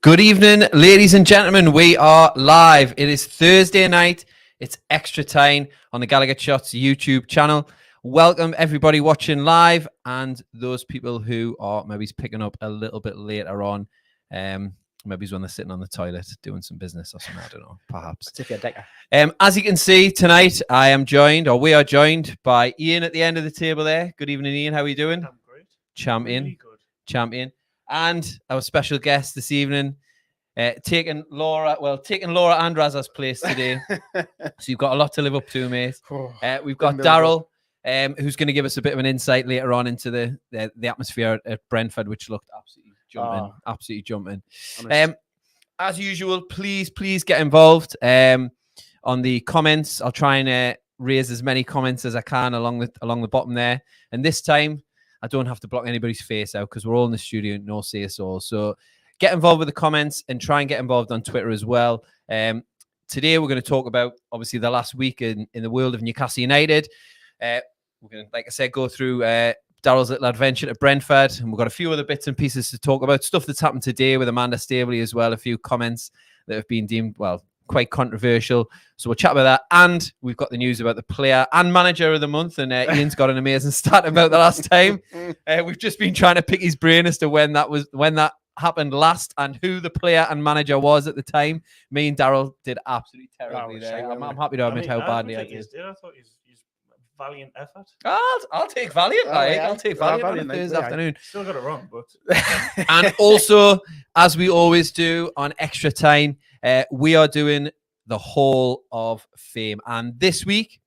Good evening, ladies and gentlemen. We are live. It is Thursday night. It's Extratyne on the Gallowgateshots YouTube channel. Welcome everybody watching live and those people who are maybe picking up a little bit later on. Maybe when they're sitting on the toilet doing some business or something. I don't know, perhaps. As you can see tonight, we are joined by Ian at the end of the table there. Good evening, Ian. How are you doing? I'm great. Champion. Really good. Champion. And our special guest this evening, taking Laura and Razza's place today. So you've got a lot to live up to, mate. We've got Daryl, who's going to give us a bit of an insight later on into the atmosphere at Brentford, which looked absolutely jumping. As usual, please get involved on the comments. I'll try and raise as many comments as I can along the bottom there. And this time, I don't have to block anybody's face out because we're all in the studio, no say so. So get involved with the comments and try and get involved on Twitter as well. Today, we're going to talk about, obviously, the last week in the world of Newcastle United. We're going to, like I said, go through Daryl's little adventure at Brentford. And we've got a few other bits and pieces to talk about. Stuff that's happened today with Amanda Staveley as well. A few comments that have been deemed, well, quite controversial. So we'll chat about that. And we've got the news about the player and manager of the month. And Ian's got an amazing stat about the last time. We've just been trying to pick his brain as to when that happened last and who the player and manager was at the time. Me and Daryl did absolutely terribly there. I'm happy to admit how badly I did. I thought he's valiant effort. I'll take valiant. I'll take valiant on a Thursday afternoon. Still got it wrong, but and also, as we always do on Extratyne, we are doing the Hall of Fame, and this week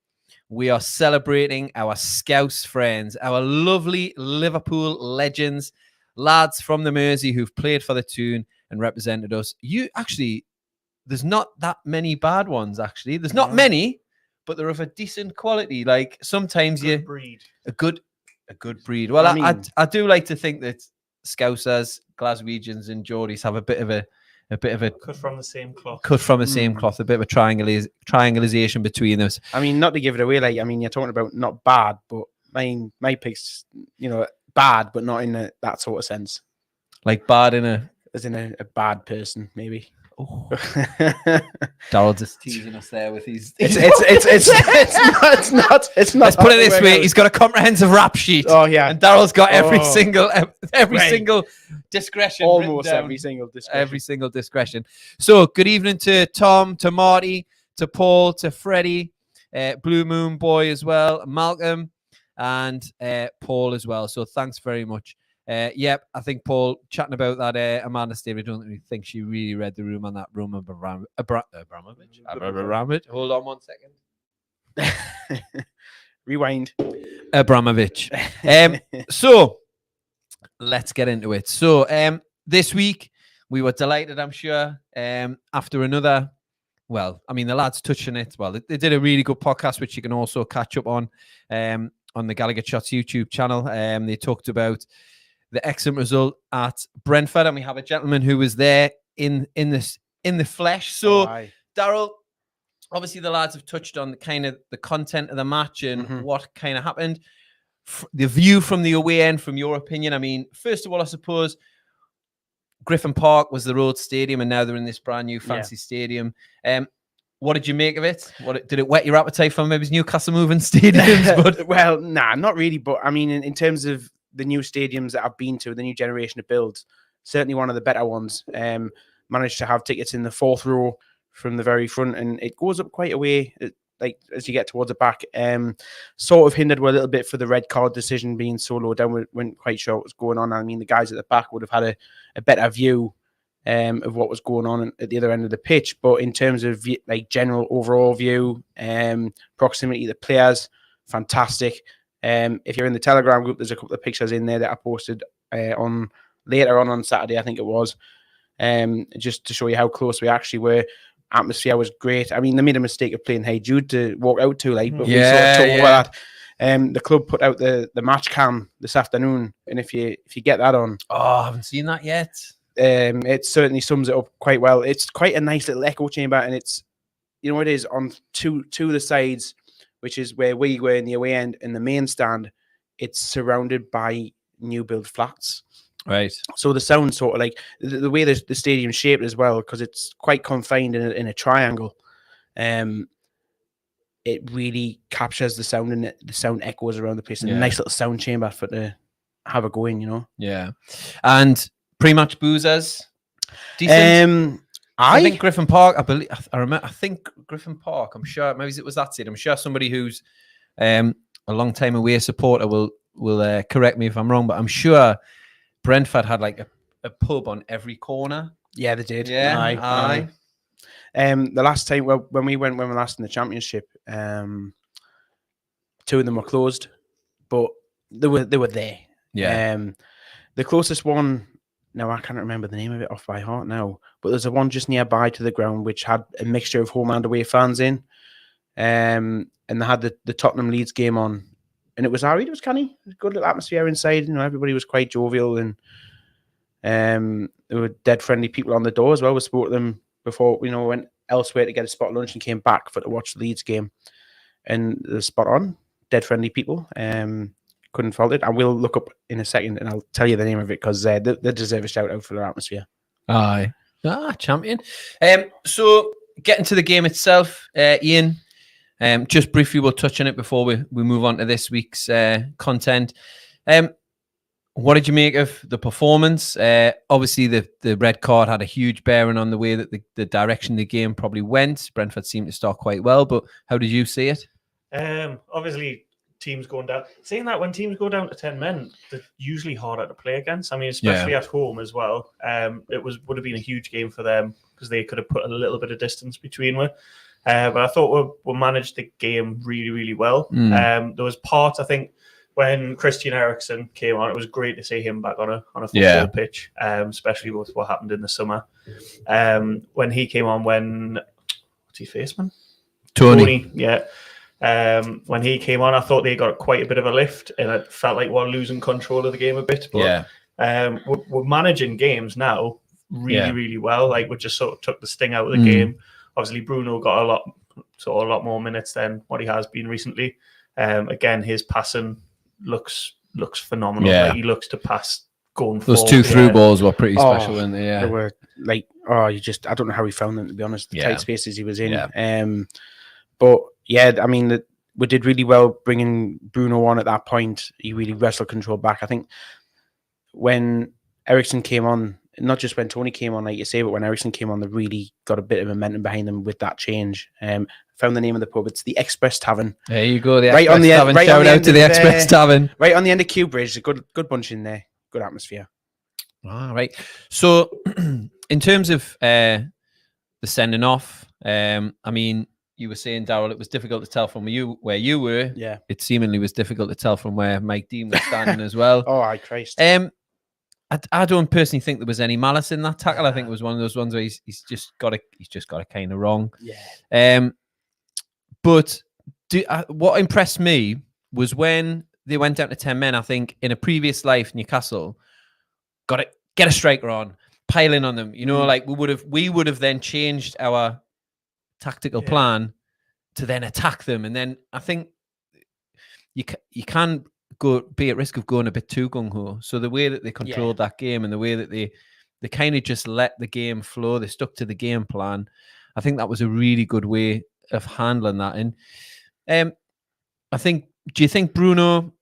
we are celebrating our Scouse friends, our lovely Liverpool legends, lads from the Mersey who've played for the Toon and represented us. There's not that many bad ones. Actually, there's not many, but they're of a decent quality. Like sometimes a good breed. Well, I do like to think that Scousers, Glaswegians, and Geordies have a bit of a cut from the same cloth. A bit of a triangulation between us. I mean, not to give it away, you're talking about not bad, but my pick's, bad, but not in that sort of sense. Like bad as in a bad person, maybe. Oh. Daryl just teasing us there with his. It's not. Let's put it this way: he's got a comprehensive rap sheet. Oh yeah, and Daryl's got every single discretion. Almost every single discretion. So, good evening to Tom, to Marty, to Paul, to Freddie, Blue Moon Boy as well, Malcolm, and Paul as well. So, thanks very much. Yep, I think Paul chatting about that Amanda Staveley. I don't really think she really read the room on that room of Abramovich. Hold on 1 second. Rewind. Abramovich. So let's get into it. So this week we were delighted, I'm sure, after another. Well, I mean, the lads touched on it. Well, they did a really good podcast, which you can also catch up on the Gallowgateshots YouTube channel. They talked about the excellent result at Brentford, and we have a gentleman who was there in the flesh. So, Daryl, obviously the lads have touched on the content of the match and what kind of happened. The view from the away end, from your opinion. I mean, first of all, I suppose Griffin Park was the road stadium, and now they're in this brand new fancy stadium. What did you make of it? Did it whet your appetite for maybe Newcastle moving stadiums? But well, not really. But I mean, in terms of the new stadiums that I've been to, the new generation of builds, certainly one of the better ones. Managed to have tickets in the fourth row from the very front, and it goes up quite a way. As you get towards the back, sort of hindered a little bit for the red card decision being so low down. We weren't quite sure what was going on. I mean, the guys at the back would have had a better view of what was going on at the other end of the pitch. But in terms of general overall view, proximity to the players, fantastic. If you're in the Telegram group, there's a couple of pictures in there that I posted on later on Saturday, I think it was, just to show you how close we actually were. Atmosphere was great. I mean, they made a mistake of playing Hey Jude to walk out to, but we sort of talked about that. The club put out the match cam this afternoon, and if you get that on, I haven't seen that yet. It certainly sums it up quite well. It's quite a nice little echo chamber, and it's, you know, it is on two of the sides, which is where we were in the away end and the main stand. It's surrounded by new build flats. Right. So the sound sort of like the way the stadium's shaped as well, because it's quite confined in a triangle. It really captures the sound, and the sound echoes around the place. And a nice little sound chamber for to have a go in, you know. Yeah. And pre-match boozers. Decent. I think Griffin Park. I think Griffin Park. I'm sure. Maybe it was that seat. I'm sure somebody who's a long time away supporter will correct me if I'm wrong, but I'm sure Brentford had like a pub on every corner. Yeah, they did. Yeah, aye. The last time, when we were last in the championship, 2 of them were closed, but they were there. Yeah. The closest one, now I can't remember the name of it off by heart now, but there's a one just nearby to the ground which had a mixture of home and away fans in, and they had the Tottenham Leeds game on, and it was alright. It was canny. It was a good little atmosphere inside. You know, everybody was quite jovial, and there were dead friendly people on the door as well. We spoke to them before, you know, went elsewhere to get a spot of lunch and came back to watch the Leeds game, and the spot on, dead friendly people. Couldn't fault it. I will look up in a second and I'll tell you the name of it, because they deserve a shout out for their atmosphere. Aye. Champion. So getting to the game itself, Ian, just briefly we'll touch on it before we move on to this week's content. What did you make of the performance? Obviously, the red card had a huge bearing on the way that the direction the game probably went. Brentford seemed to start quite well, but how did you see it? Obviously, teams going down. Saying that, when teams go down to 10 men, they're usually harder to play against. I mean, especially at home as well. It would have been a huge game for them, because they could have put a little bit of distance between them. But I thought we managed the game really, really well. There was parts, I think, when Christian Eriksen came on, it was great to see him back on a football pitch, especially with what happened in the summer. When he came on, what's his face, man? Tony, yeah. When he came on, I thought they got quite a bit of a lift, and it felt like we're losing control of the game a bit. But we're managing games now really, really well. Like, we just sort of took the sting out of the game. Obviously, Bruno got a lot more minutes than what he has been recently. Again, his passing looks phenomenal. Yeah. Like, he looks to pass going Those forward. 2 through balls were pretty special, weren't they? Yeah. They were like, I don't know how he found them, to be honest. The tight spaces he was in. Yeah. But yeah, I mean, we did really well bringing Bruno on at that point. He really wrestled control back. I think when Eriksen came on, not just when Tony came on, like you say, but when Eriksen came on, they really got a bit of momentum behind them with that change. Found the name of the pub. It's the Express Tavern. There you go. The right Express on the Tavern. right Shout out to the Express Tavern. Right on the end of Kew Bridge. A good bunch in there. Good atmosphere. All right. So, in terms of the sending off, I mean, you were saying, Darryl, it was difficult to tell from where you were. Yeah. It seemingly was difficult to tell from where Mike Dean was standing as well. Oh, Christ. I don't personally think there was any malice in that tackle. I think it was one of those ones where he's just got it kind of wrong. Yeah. But what impressed me was when they went down to 10 men. I think in a previous life, Newcastle get a striker on, pile in on them. You know, like we would have then changed our tactical plan to then attack them, and then I think you can be at risk of going a bit too gung-ho. So the way that they controlled that game, and the way that they kind of just let the game flow, they stuck to the game plan. I think that was a really good way of handling that. And I think, do you think Bruno,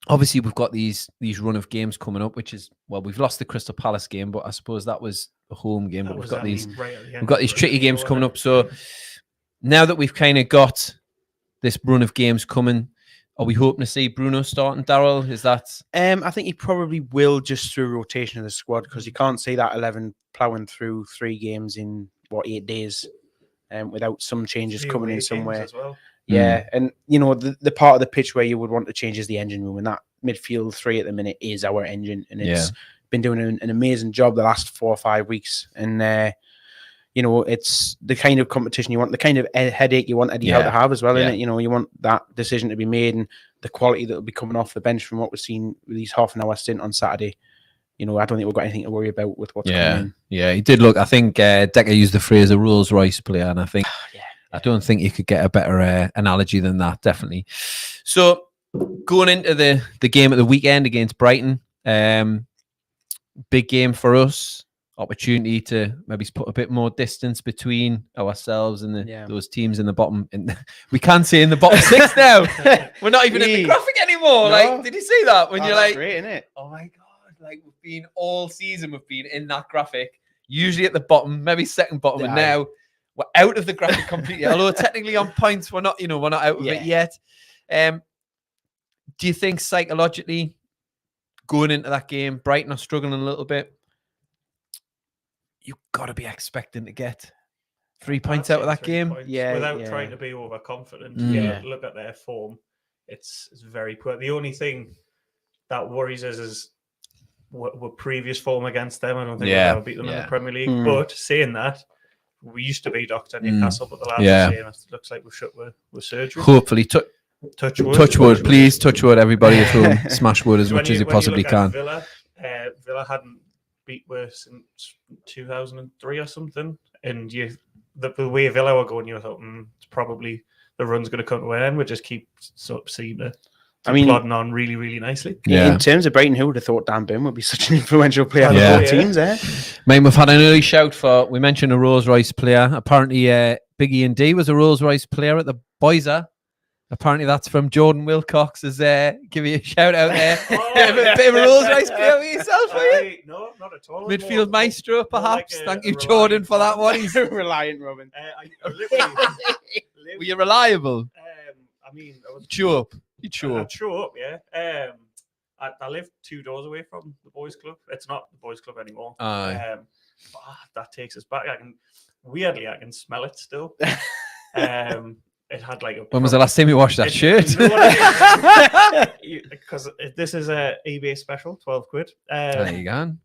obviously we've got these run of games coming up, which is, well, we've lost the Crystal Palace game, but I suppose that was a home game, but we've got these tricky games coming up. So now that we've kind of got this run of games coming, are we hoping to see Bruno starting, Darryl? Is that? I think he probably will, just through rotation of the squad, because you can't see that 11 ploughing through 3 games in 8 days, without some changes coming in somewhere. Well. Yeah, and you know the part of the pitch where you would want to change is the engine room, and that midfield 3 at the minute is our engine, and it's been doing an amazing job the last 4 or 5 weeks, and you know, it's the kind of competition you want, the kind of headache you want Eddie Howe to have as well, innit? You know, you want that decision to be made, and the quality that will be coming off the bench from what we've seen with his half an hour stint on Saturday. I don't think we've got anything to worry about with what's coming in. Yeah, he did look. I think Decker used the phrase a Rolls Royce player, and I think I don't think you could get a better analogy than that. Definitely. So going into the game at the weekend against Brighton, big game for us. Opportunity to maybe put a bit more distance between ourselves and those teams in the bottom. We can't say in the bottom 6 now. We're not even in the graphic anymore. No. Like, did you see that? When you're like, great, isn't it? Oh my God. Like, we've been all season, we've been in that graphic, usually at the bottom, maybe second bottom, and now we're out of the graphic completely. Although technically on points, we're not out of it yet. Do you think psychologically going into that game, Brighton are struggling a little bit? You've got to be expecting to get 3 points out of that game. Without trying to be overconfident. Look at their form. It's very poor. The only thing that worries us is what previous form against them. I don't think we've ever beat them in the Premier League. But saying that, we used to beat Dr. Newcastle, but the lads are saying it looks like we're shut with surgery. Hopefully, touch wood. Touch wood, please. Touch wood, everybody at home. Smash wood as much as you possibly can. Villa hadn't beat us since 2003 or something, and the way Villa were going, you thought it's probably the run's going to come to an end. We just keep sort of seeing it. Plodding on really, really nicely. Yeah. In terms of Brighton, who would have thought Dan Burn would be such an influential player for both teams? Mate, we've had an early shout we mentioned a Rolls Royce player. Apparently, Big Ian D was a Rolls Royce player at the Boiser. Apparently, that's from Jordan Wilcox. Give you a shout out there. A bit of a Rolls Royce player for yourself, are you? No, not at all. Midfield maestro, perhaps. Like thank you, Jordan, for that one. He's reliant, Robin. Were you reliable? I would show up. You'd show up. I'd show up, yeah. I live 2 doors away from the boys' club. It's not the boys' club anymore. That takes us back. I can smell it still. It had like when was the last time you washed that shirt? Because this is a eBay special, 12 quid. There you go.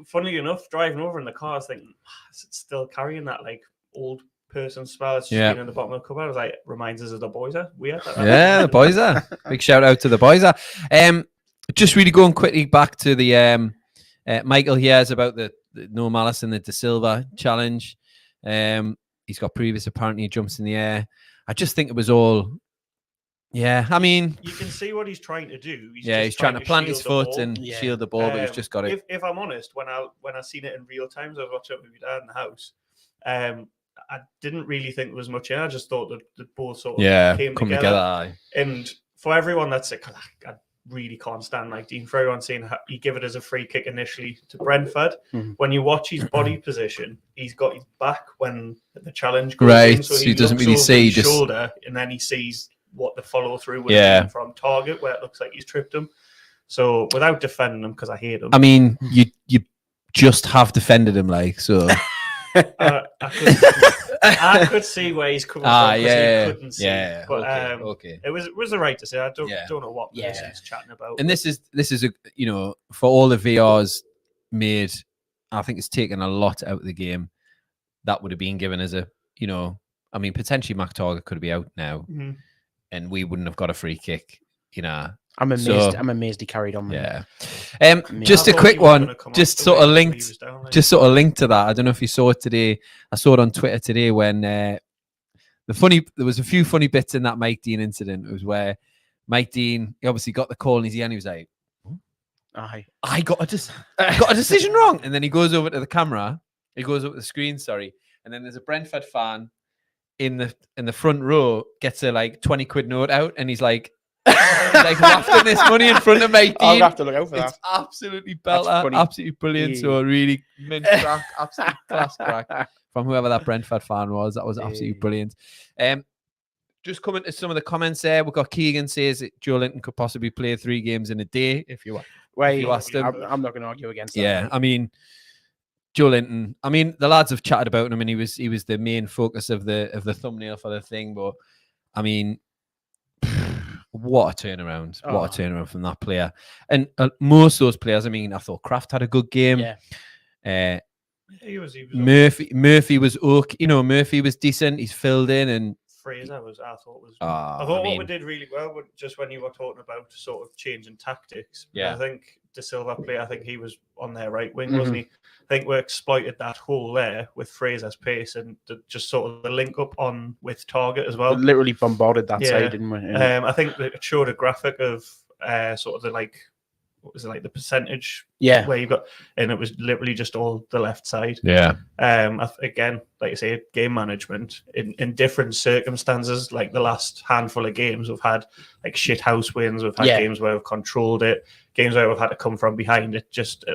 Funnily enough, driving over in the car, I was thinking, is it still carrying that like old person smell? It's just been in the bottom of the cupboard. I was like, reminds us of the Boiser. The Boiser. Big shout out to the Boiser. Just really going quickly back to the Michael hears about the no malice in the De Silva challenge. He's got previous, apparently he jumps in the air. I just think it was all, I mean, you can see what he's trying to do. He's trying to plant his foot and shield the ball, but he's just got it. If I'm honest, when I seen it in real time, I was watching it with my dad in the house. I didn't really think there was much in it. I just thought that the both sort of came together. And for everyone that's like, I really can't stand like Dean, for everyone saying he gave it as a free kick initially to Brentford. When you watch his body position, he's got his back when the challenge goes in, so he doesn't really see his shoulder, and then he sees what the follow through would have been from target, where it looks like he's tripped him. So without defending him, because I hate him. I mean, you just have defended him, like so. I could see where he's coming from because he couldn't see. But okay. It was the right to say. I don't know what he's chatting about. And this is a for all the VRs made, I think it's taken a lot out of the game. That would have been given as a I mean, potentially Mac Target could be out now, and we wouldn't have got a free kick. I'm amazed he carried on. Yeah. Just a quick one. Just sort of linked to that. I don't know if you saw it today. I saw it on Twitter today when there was a few funny bits in that Mike Dean incident. It was where Mike Dean, he obviously got the call in his ear and he was like, I got a decision wrong. And then he goes over to the camera. He goes over to the screen, sorry. And then there's a Brentford fan in the front row, gets a like 20 quid note out, and he's like wafting this money in front of Mike Dean. I'll have to look out for that. It's absolutely belter, absolutely brilliant. So really mint crack, absolute class crack from whoever that Brentford fan was. That was absolutely brilliant. Just coming to some of the comments there, we've got Keegan says that Joe Linton could possibly play 3 games in a day if you asked him. I'm not going to argue against that. Yeah, I mean, Joe Linton. I mean, the lads have chatted about him, and he was the main focus of the thumbnail for the thing. But I mean, what a turnaround! What a turnaround from that player. And most of those players. I mean, I thought Kraft had a good game. Yeah. He was Murphy was okay. Murphy was decent. He's filled in, and Fraser I thought what we did really well was just when you were talking about sort of changing tactics. Yeah. I think De Silva play. I think he was on their right wing, wasn't he? I think we exploited that hole there with Fraser's pace and just sort of the link up on with Target as well. We literally bombarded that side, didn't we? Yeah. I think that it showed a graphic of sort of the like, what was it, like the percentage? Yeah. Where you got, and it was literally just all the left side. Yeah. Again, like you say, game management in different circumstances. Like the last handful of games, we've had like shit house wins. We've had games where we've controlled it. Games where we've had to come from behind. It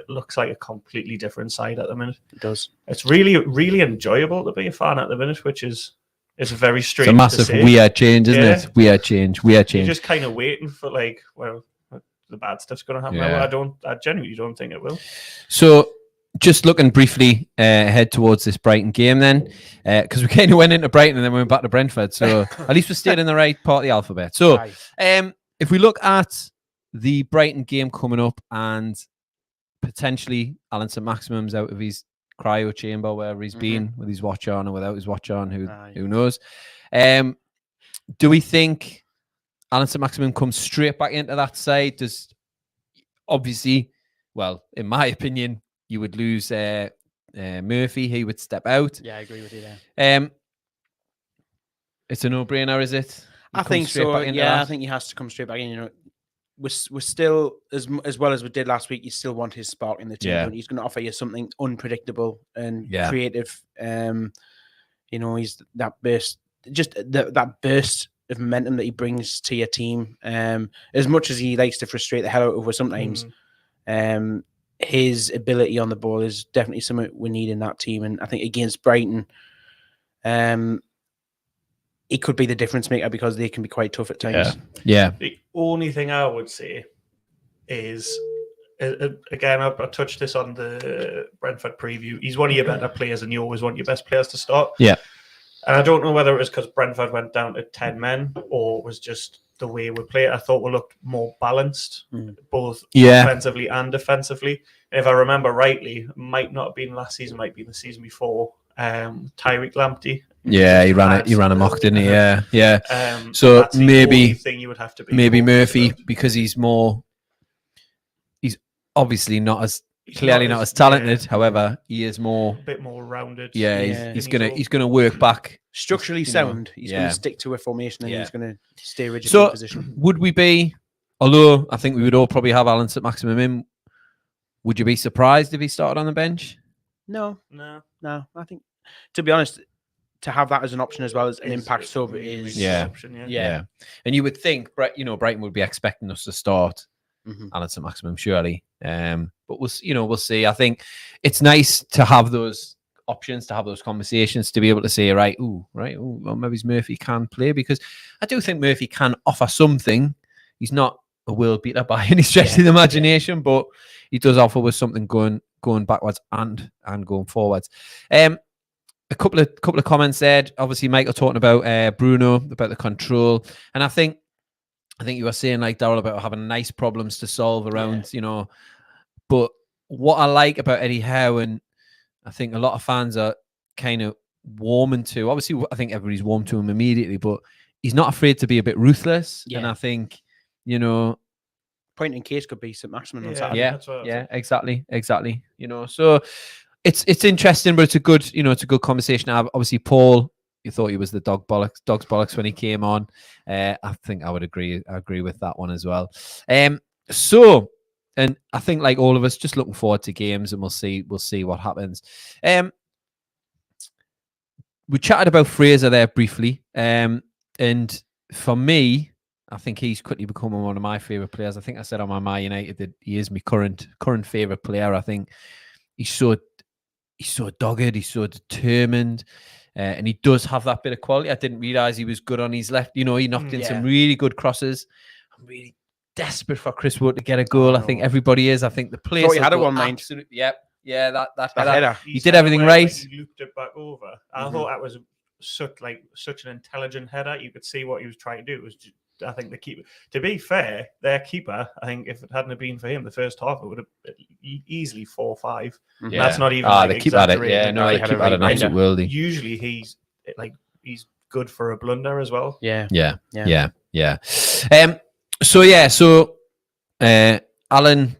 looks like a completely different side at the minute. It does. It's really, really enjoyable to be a fan at the minute, which is very strange. It's a massive weird change, isn't it? Weird change. You're just kind of waiting for like, well, the bad stuff's going to happen. Yeah. I genuinely don't think it will. So just looking briefly ahead towards this Brighton game then, because we kind of went into Brighton and then we went back to Brentford. So at least we stayed in the right part of the alphabet. So if we look at the Brighton game coming up and potentially Alan St. Maximum's out of his cryo chamber, wherever he's been, with his watch on or without his watch on, who knows. Do we think Alan St. Maximum comes straight back into that side? Does obviously, well, in my opinion, you would lose Murphy. He would step out. Yeah, I agree with you there. It's a no-brainer, is it? I think so. I think he has to come straight back in. You know, we're still as well as we did last week. You still want his spark in the team. Yeah. He's going to offer you something unpredictable and creative. You know, he's that burst, just that burst of momentum that he brings to your team. As much as he likes to frustrate the hell out of us sometimes, his ability on the ball is definitely something we need in that team. And I think against Brighton, he could be the difference maker because they can be quite tough at times. Yeah. The only thing I would say is, again, I touched this on the Brentford preview. He's one of your better players, and you always want your best players to start. Yeah. And I don't know whether it was because Brentford went down to 10 men or it was just the way we play. I thought we looked more balanced, both offensively and defensively. And if I remember rightly, it might not have been last season, might be the season before. Tyreek Lamptey. Yeah, he ran amok, didn't he? Yeah. So that's the only thing you would have to be maybe Murphy, because he's obviously not as talented. However, he is a bit more rounded. Yeah, he's gonna work back. Structurally sound. He's gonna stick to a formation and he's gonna stay rigid in position. Would we be? Although I think we would all probably have Alan St. Maximum in. Would you be surprised if he started on the bench? No. I think, to be honest, to have that as an option as well as an impact sub is option. Yeah. And you would think, Brighton would be expecting us to start Alan St. Maximum, surely. But we'll see. I think it's nice to have those options, to have those conversations, to be able to say, well, maybe Murphy can play, because I do think Murphy can offer something. He's not a world beater by any stretch of the imagination, but he does offer with something going backwards and going forwards. A couple of comments there. Obviously, Michael talking about Bruno, about the control, and I think you were saying, like Darryl, about having nice problems to solve around, But what I like about Eddie Howe, and I think a lot of fans are kind of warming to. Obviously, I think everybody's warm to him immediately, but he's not afraid to be a bit ruthless. Yeah. And I think, point in case could be St. Maximum on Saturday. Yeah, exactly. So it's interesting, but it's a good conversation to have. Obviously, Paul, you thought he was the dog's bollocks when he came on. I think I would agree. I agree with that one as well. And I think, like all of us, just looking forward to games, and we'll see what happens. We chatted about Fraser there briefly, and for me, I think he's quickly becoming one of my favourite players. I think I said on my Man United that he is my current favourite player. I think he's so dogged, he's so determined, and he does have that bit of quality. I didn't realise he was good on his left. He knocked in some really good crosses. I'm really desperate for Chris Wood to get a goal. I think everybody is. I think the place. Thought he had a one, absolutely. Yeah. That header. He did everything right. He looped it back over. I thought that was such an intelligent header. You could see what he was trying to do. It was just, I think the keeper. To be fair, their keeper, I think if it hadn't been for him, the first half it would have easily 4-5. Yeah. That's not even. They keep at it. Yeah, no, they keep at an absolute worldie. Usually he's good for a blunder as well. Yeah. So Alan,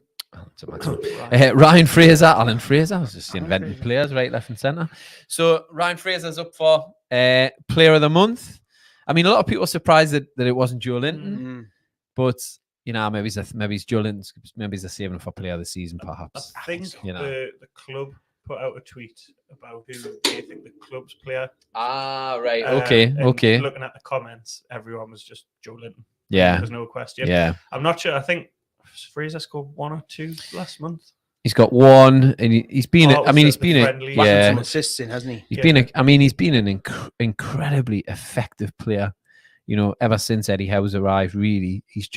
It's a maximum. Ryan Fraser, Alan Fraser. I was just inventing players right, left, and centre. So Ryan Fraser's up for Player of the Month. I mean, a lot of people are surprised that it wasn't Joe Linton, but maybe it's Joe Linton. Maybe he's a saving for Player of the Season, perhaps. I think the club put out a tweet about who they think the club's player. Ah, right. Okay. Looking at the comments, everyone was just Joe Linton. Yeah. There's no question. Yeah. I'm not sure. I think Fraser scored 1 or 2 last month. He's got 1, and he's been. He's been some assists in, hasn't he? He's been an incredibly effective player. Ever since Eddie Howe's arrived, really, his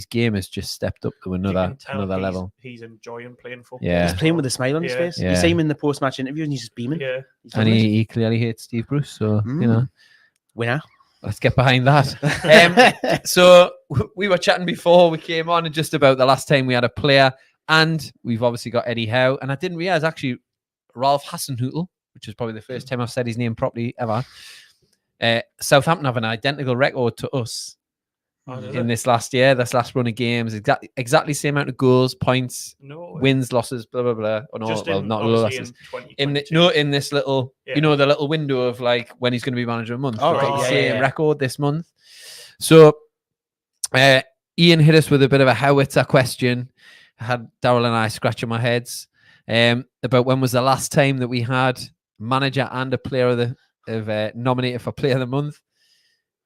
game has just stepped up to another level. He's enjoying playing football. Yeah, he's playing with a smile on his face. Yeah. You see him in the post-match interview, and he's just beaming. Yeah, and he clearly hates Steve Bruce. So winner. Let's get behind that. So we were chatting before we came on, and just about the last time we had a player, and we've obviously got Eddie Howe, and I didn't realize actually Ralph Hasenhüttl, which is probably the first time I've said his name properly ever. Southampton have an identical record to us in this last run of games. Exactly same amount of goals, points, wins, losses, blah blah blah. Oh, no, not losses. In this little, the little window of like when he's going to be manager of the month. Same record this month. So, Ian hit us with a bit of a howitzer question. I had Daryl and I scratching my heads about when was the last time that we had manager and a player of nominated for Player of the Month,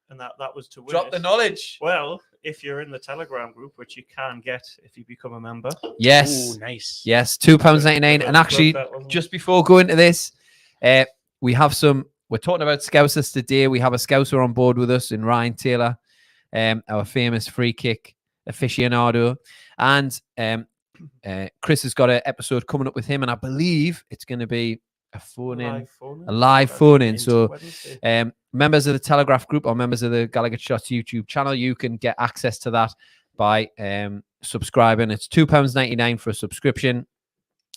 and that was to win. Drop the knowledge. Well, if you're in the Telegram group, which you can get if you become a member. Yes. Ooh, nice. Yes, £2.99. And actually, just before going to this, we're talking about Scousers today. We have a Scouser on board with us in Ryan Taylor, our famous free kick aficionado, and Chris has got an episode coming up with him, and I believe it's going to be a live phone in. So members of the Telegraph group or members of the Gallowgateshots YouTube channel, you can get access to that by subscribing. It's £2.99 for a subscription.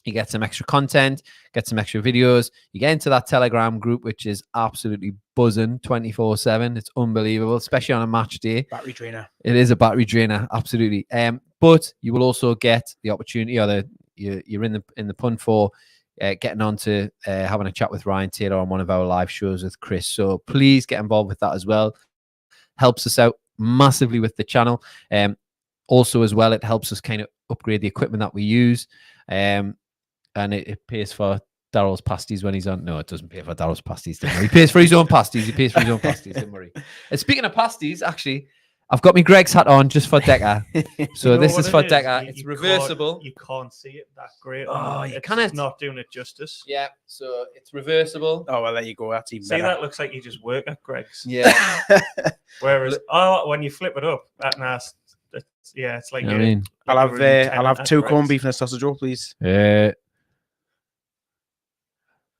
You get some extra content, get some extra videos. You get into that Telegram group, which is absolutely buzzing 24/7. It's unbelievable, especially on a match day. Battery drainer. It is a battery drainer, absolutely. But you will also get the opportunity, or you're in the punt for getting on to having a chat with Ryan Taylor on one of our live shows with Chris. So please get involved with that as well. Helps us out massively with the channel. Also as well, it helps us kind of upgrade the equipment that we use. And it pays for Daryl's pasties when he's on. No, it doesn't pay for Daryl's pasties. Don't worry. He pays for his own pasties. Don't worry. And speaking of pasties, actually, I've got my Greg's hat on just for Decker. So this is for Decker. It's reversible. You can't see it that great. Oh, you it's can't. Not doing it justice. Yeah, so it's reversible. Oh, well, there you go. That's even better. See, that looks like you just work at Greg's. Yeah. Whereas, when you flip it up, it's like. I mean, I'll have 2 corned beef and a sausage roll, please. They're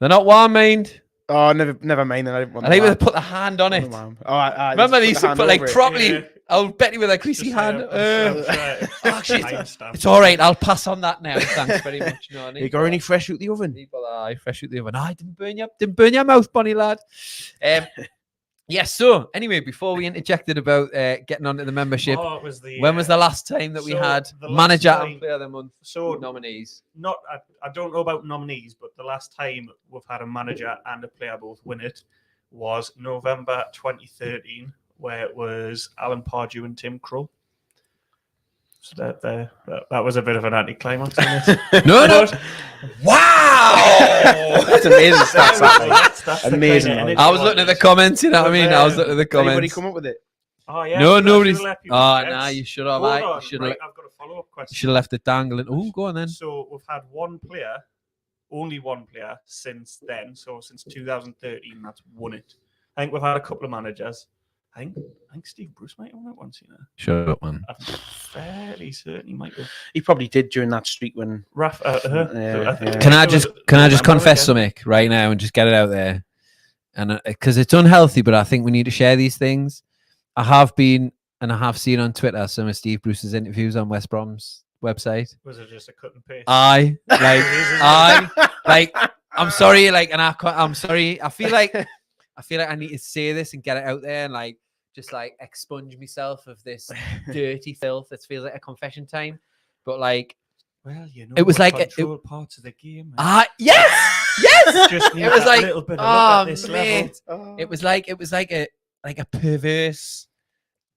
not warm, mind. Oh, never mind. I think they put the hand on it. Remember they used to put like properly. Yeah. I'll bet you with a greasy hand. Actually, it's all right. I'll pass on that now. Thanks very much. No, you got any fresh out the oven? Fresh out the oven. I didn't burn your mouth, Bonnie lad. Yes. So anyway, before we interjected about getting onto the membership, when was the last time that we had manager and player of the month nominees? I don't know about nominees, but the last time we've had a manager and a player both win it was November 2013, where it was Alan Pardew and Tim Krul. So that was a bit of an anticlimax. No. Wow, that's amazing stuff. That's amazing. I was looking at the comments. You know what I mean? I was looking at the comments. Anybody come up with it? Oh yeah. No, nobody's. You should have. I've got a follow-up question. You should have left it dangling. Oh, go on then. So we've had only one player since then. So since 2013, that's won it. I think we've had a couple of managers. I think Steve Bruce might have won it once, Shut up, man. I'm fairly certain he might have. He probably did during that streak when Can I just confess something right now and just get it out there? And because it's unhealthy, but I think we need to share these things. I have been and I have seen on Twitter some of Steve Bruce's interviews on West Brom's website. Was it just a cut and paste? I'm sorry, I'm sorry. I feel like I need to say this and get it out there and just expunge myself of this dirty filth. It feels like a confession time. But Well, you know, it was like control parts of the game. Yes. Just It was like, a little bit of look at this mate. level. It was like a perverse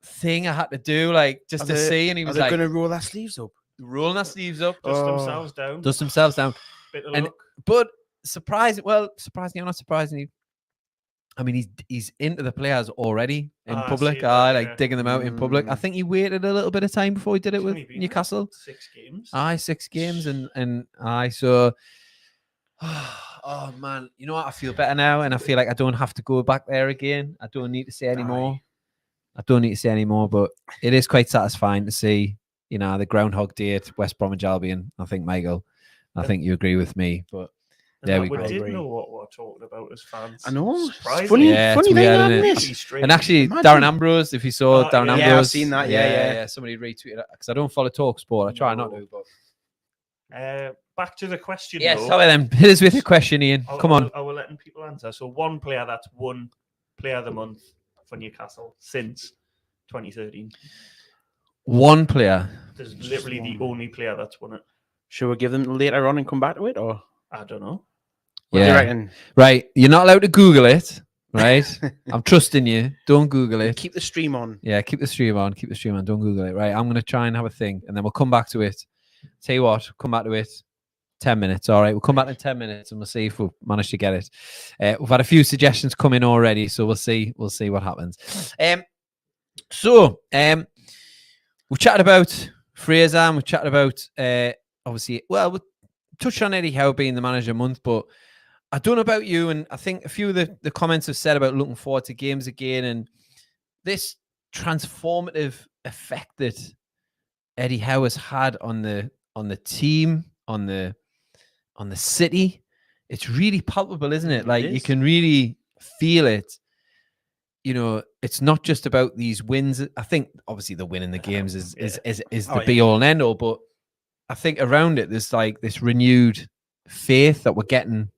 thing I had to do, like just to see. And he was like, going to roll their sleeves up. rolling their sleeves up, Dust themselves down. dust themselves down. Bit of And luck. but surprisingly or not surprisingly, I mean, he's into the players already in public. Digging them out in public. I think he waited a little bit of time before he did it with Newcastle. 6 games. 6 games, and so. Oh man, you know what? I feel better now, and I feel like I don't have to go back there again. I don't need to say anymore. But it is quite satisfying to see, you know, the Groundhog Day at West Bromwich Albion. I think, Michael, I think you agree with me. But there we go. We didn't know what we're talking about as fans. I know. Surprising. Funny, Yeah, funny it's thing, weird, isn't isn't it? Strange. And actually, Imagine. Darren Ambrose, if you saw Darren yeah. Ambrose, Yeah, I've seen that. Yeah. Somebody retweeted it because I don't follow TalkSport. I try not to. But back to the question. yes, though. sorry then. Hit us with your question, Ian. Come on. I will letting people answer. So one player that's won Player of the Month for Newcastle since 2013. One player. There's literally the only player that's won it. Should we give them later on and come back to it, or I don't know. what do you Yeah. reckon? Right. You're not allowed to Google it. Right. I'm trusting you. Don't Google it. Keep the stream on. Yeah, keep the stream on. Don't Google it. Right. I'm going to try and have a thing, and then we'll come back to it. Tell you what, come back to it. 10 minutes. All right. We'll come back in 10 minutes and we'll see if we've managed to get it. We've had a few suggestions come in already, so we'll see what happens. We chatted about Fraser, and we chatted about obviously, well, we touched on Eddie Howe being the manager of the month, but I don't know about you, and I think a few of the comments have said about looking forward to games again, and this transformative effect that Eddie Howe has had on the team, on the city. It's really palpable, isn't it? Like, you can really feel it. You know, it's not just about these wins. I think obviously the winning the games is the be all and end all, but I think around it there's like this renewed faith that we're getting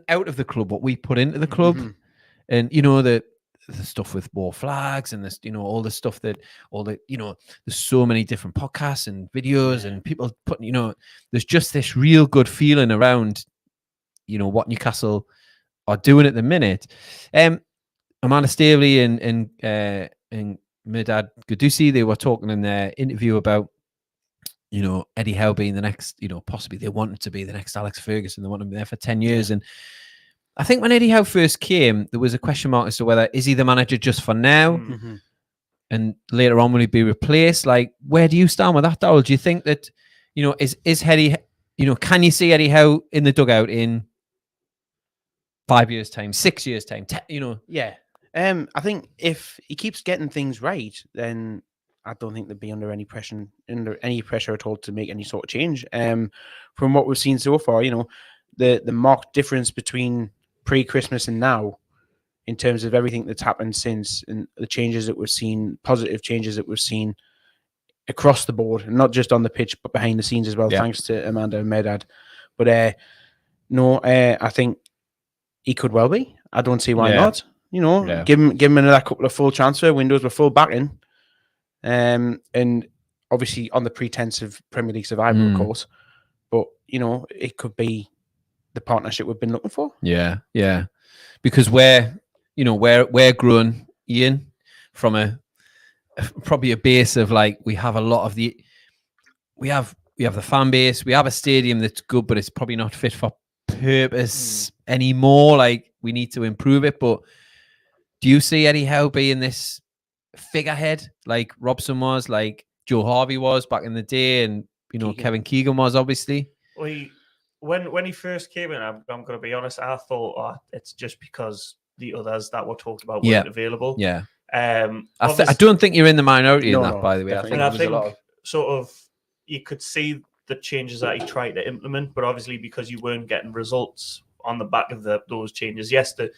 out of the club, what we put into the club. Mm-hmm. And you know, the stuff with war flags and this, you know, all the stuff that you know, there's so many different podcasts and videos and people putting, you know, there's just this real good feeling around, you know, what Newcastle are doing at the minute. Amanda Staveley and Mehrdad Guddusi, they were talking in their interview about, you know, Eddie Howe being the next, you know, possibly they wanted to be the next Alex Ferguson. They want him there for 10 years. And I think when Eddie Howe first came, there was a question mark as to whether is he the manager just for now, and later on will he be replaced? Like, where do you stand with that, Darryl? Do you think that, you know, is Eddie, you know, can you see Eddie Howe in the dugout in 5 years' time, 6 years' time? You know, Yeah. I think if he keeps getting things right, then I don't think they'd be under any pressure at all to make any sort of change. From what we've seen so far, you know, the marked difference between pre-Christmas and now, in terms of everything that's happened since, and the changes that we've seen, positive changes that we've seen across the board, and not just on the pitch but behind the scenes as well. Yeah. Thanks to Amanda and Mehrdad. But I think he could well be. I don't see why not. You know, give him another couple of full transfer windows with full backing, and obviously on the pretense of Premier League survival, of course. But you know, it could be the partnership we've been looking for. Yeah. Because we're growing, Ian, from probably a base of like, we have a lot of we have the fan base, we have a stadium that's good, but it's probably not fit for purpose anymore. Like, we need to improve it. But do you see Eddie Howe being this figurehead like Robson was, like Joe Harvey was back in the day, and you know, Kevin Keegan was, obviously? When he first came in, I'm going to be honest, I thought, it's just because the others that were talked about weren't available. Yeah. I don't think you're in the minority in that, by the way. Definitely. I think sort of you could see the changes that he tried to implement, but obviously because you weren't getting results on the back of those changes. Yes, the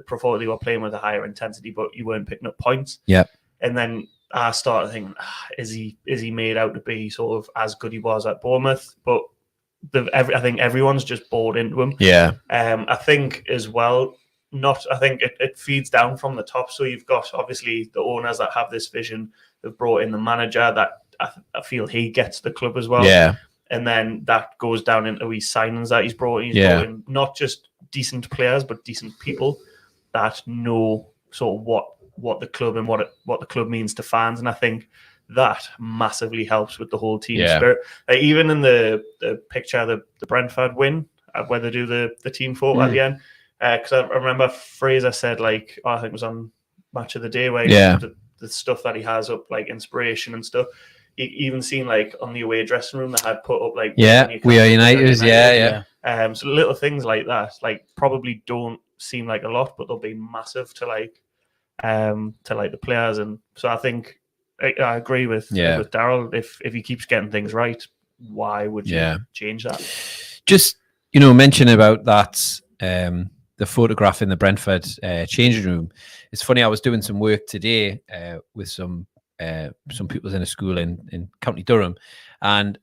Pro they were playing with a higher intensity, but you weren't picking up points. Yeah. And then I started thinking, is he made out to be sort of as good he was at Bournemouth? But I think everyone's just bought into him. Yeah. I think as well, I think it feeds down from the top. So you've got obviously the owners that have this vision. They've brought in the manager that I feel he gets the club as well. Yeah. And then that goes down into his signings that he's brought in. He's brought in not just decent players, but decent people that know sort of what the club and what the club means to fans. And I think that massively helps with the whole team spirit. Even in the picture, the Brentford win, where they do the team photo at the end. Because I remember Fraser said, like, I think it was on Match of the Day, where the stuff that he has up, like inspiration and stuff. You even seen like on the away dressing room that had put up like we are United. So little things like that, like probably don't seem like a lot, but they'll be massive to the players. And so I think I agree with Daryl. If he keeps getting things right, why would you change that? Just mention about that. The photograph in the Brentford changing room. It's funny. I was doing some work today with some people in a school in County Durham, and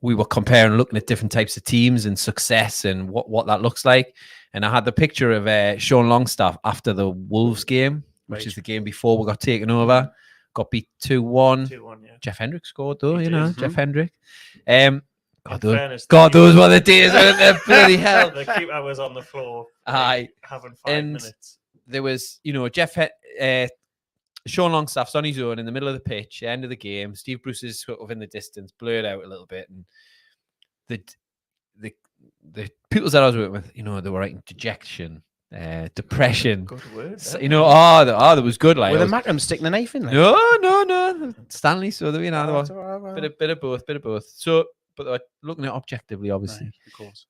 we were comparing, looking at different types of teams and success and what that looks like. And I had the picture of Sean Longstaff after the Wolves game, which is the game before we got taken over. Got beat 2-1. 2-1, yeah. Jeff Hendrick scored though, Jeff Hendrick. Fairness, God, those were the days, weren't they? Bloody hell. The keeper was on the floor having 5 minutes. There was, Sean Longstaff's on his own in the middle of the pitch, end of the game. Steve Bruce is sort of in the distance, blurred out a little bit. And the people that I was working with, they were writing dejection, depression. Good word. So, that was good. Like, with a Magnum sticking the knife in there. No. Stanley, so there, bit of both. So, but they were looking at it objectively, obviously. Right, of course.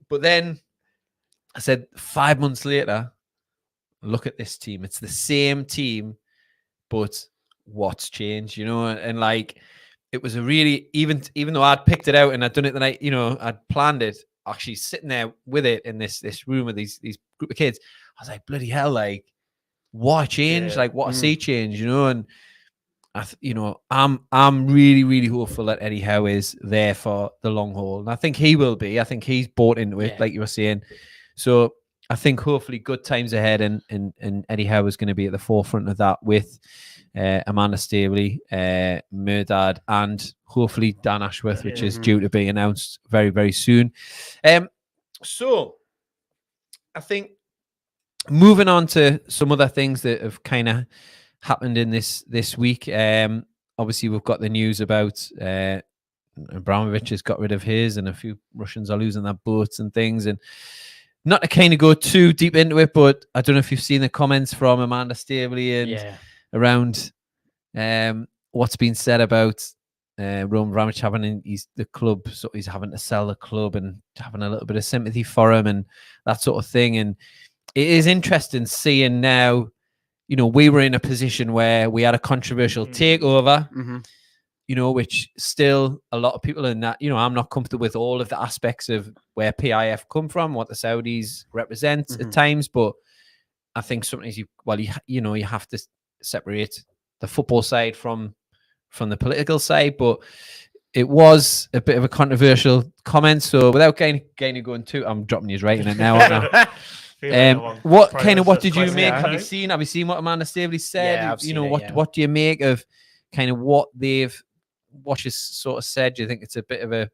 But then I said 5 months later, look at this team. It's the same team, but what's changed, And like, it was a really, even though I'd picked it out and I'd done it the night, I'd planned it, actually sitting there with it in this room with these group of kids, I was like, bloody hell, like, what changed? Yeah. Like, what a sea change, And I'm really, really hopeful that Eddie Howe is there for the long haul. And I think he will be. I think he's bought into it, like you were saying. So I think hopefully good times ahead, and Eddie Howe is going to be at the forefront of that with Amanda Staveley, Murdad, and hopefully Dan Ashworth, which is due to be announced very, very soon. So I think moving on to some other things that have kind of happened in this week. Obviously, we've got the news about Abramovich has got rid of his, and a few Russians are losing their boats and things. And not to kind of go too deep into it, but I don't know if you've seen the comments from Amanda Staveley and around what's been said about Roman Abramovich having the club, so he's having to sell the club and having a little bit of sympathy for him and that sort of thing. And it is interesting seeing now, we were in a position where we had a controversial takeover, which still a lot of people in that, I'm not comfortable with all of the aspects of where PIF come from, what the Saudis represent at times. But I think sometimes you have to separate the football side from the political side. But it was a bit of a controversial comment. So without kind of going too, I'm dropping you right in it now. What did you make? Have you seen what Amanda Staveley said? Yeah, I've seen it, what do you make of kind of what she's sort of said? Do you think it's a bit of a,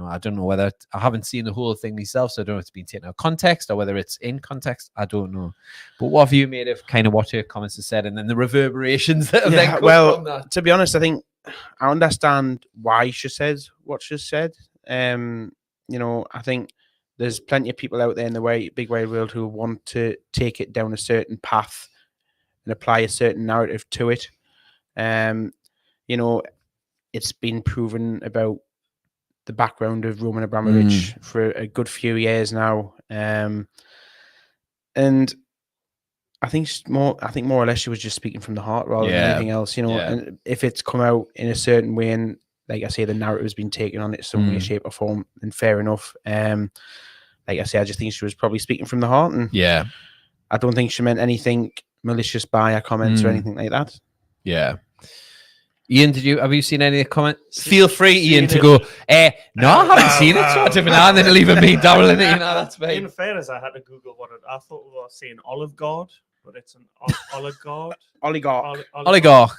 I don't know whether I haven't seen the whole thing myself, so I don't know if it's been taken out of context or whether it's in context. I don't know. But what have you made of kind of what her comments have said and then the reverberations that have then come from that? To be honest, I think I understand why she says what she said. I think there's plenty of people out there in the big wide world who want to take it down a certain path and apply a certain narrative to it. It's been proven about the background of Roman Abramovich for a good few years now. And I think more or less she was just speaking from the heart rather than anything else, and if it's come out in a certain way and, like I say, the narrative has been taken on it some way, shape or form, then fair enough. Like I say, I just think she was probably speaking from the heart, and I don't think she meant anything malicious by her comments or anything like that. Yeah. Ian, have you seen any of the comments? Feel free, Ian, to go, no, I haven't seen it. So different and then leave me double in it. That's fine. In fairness, I had to Google I thought we were saying oligarch, but it's an oligarch. Oligarch.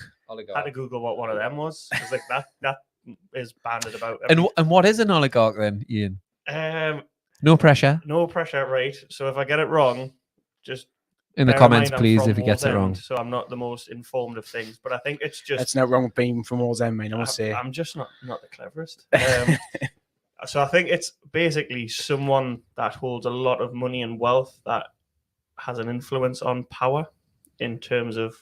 Had to Google what one of them was. Because like that is banded about. And what is an oligarch then, Ian? No pressure. No pressure, right? So if I get it wrong, just in the comments, please, if he gets it wrong. So I'm not the most informed of things, but I think it's just... That's not wrong with being from Wall's End, mate, I must say. I'm just not the cleverest. So I think it's basically someone that holds a lot of money and wealth that has an influence on power in terms of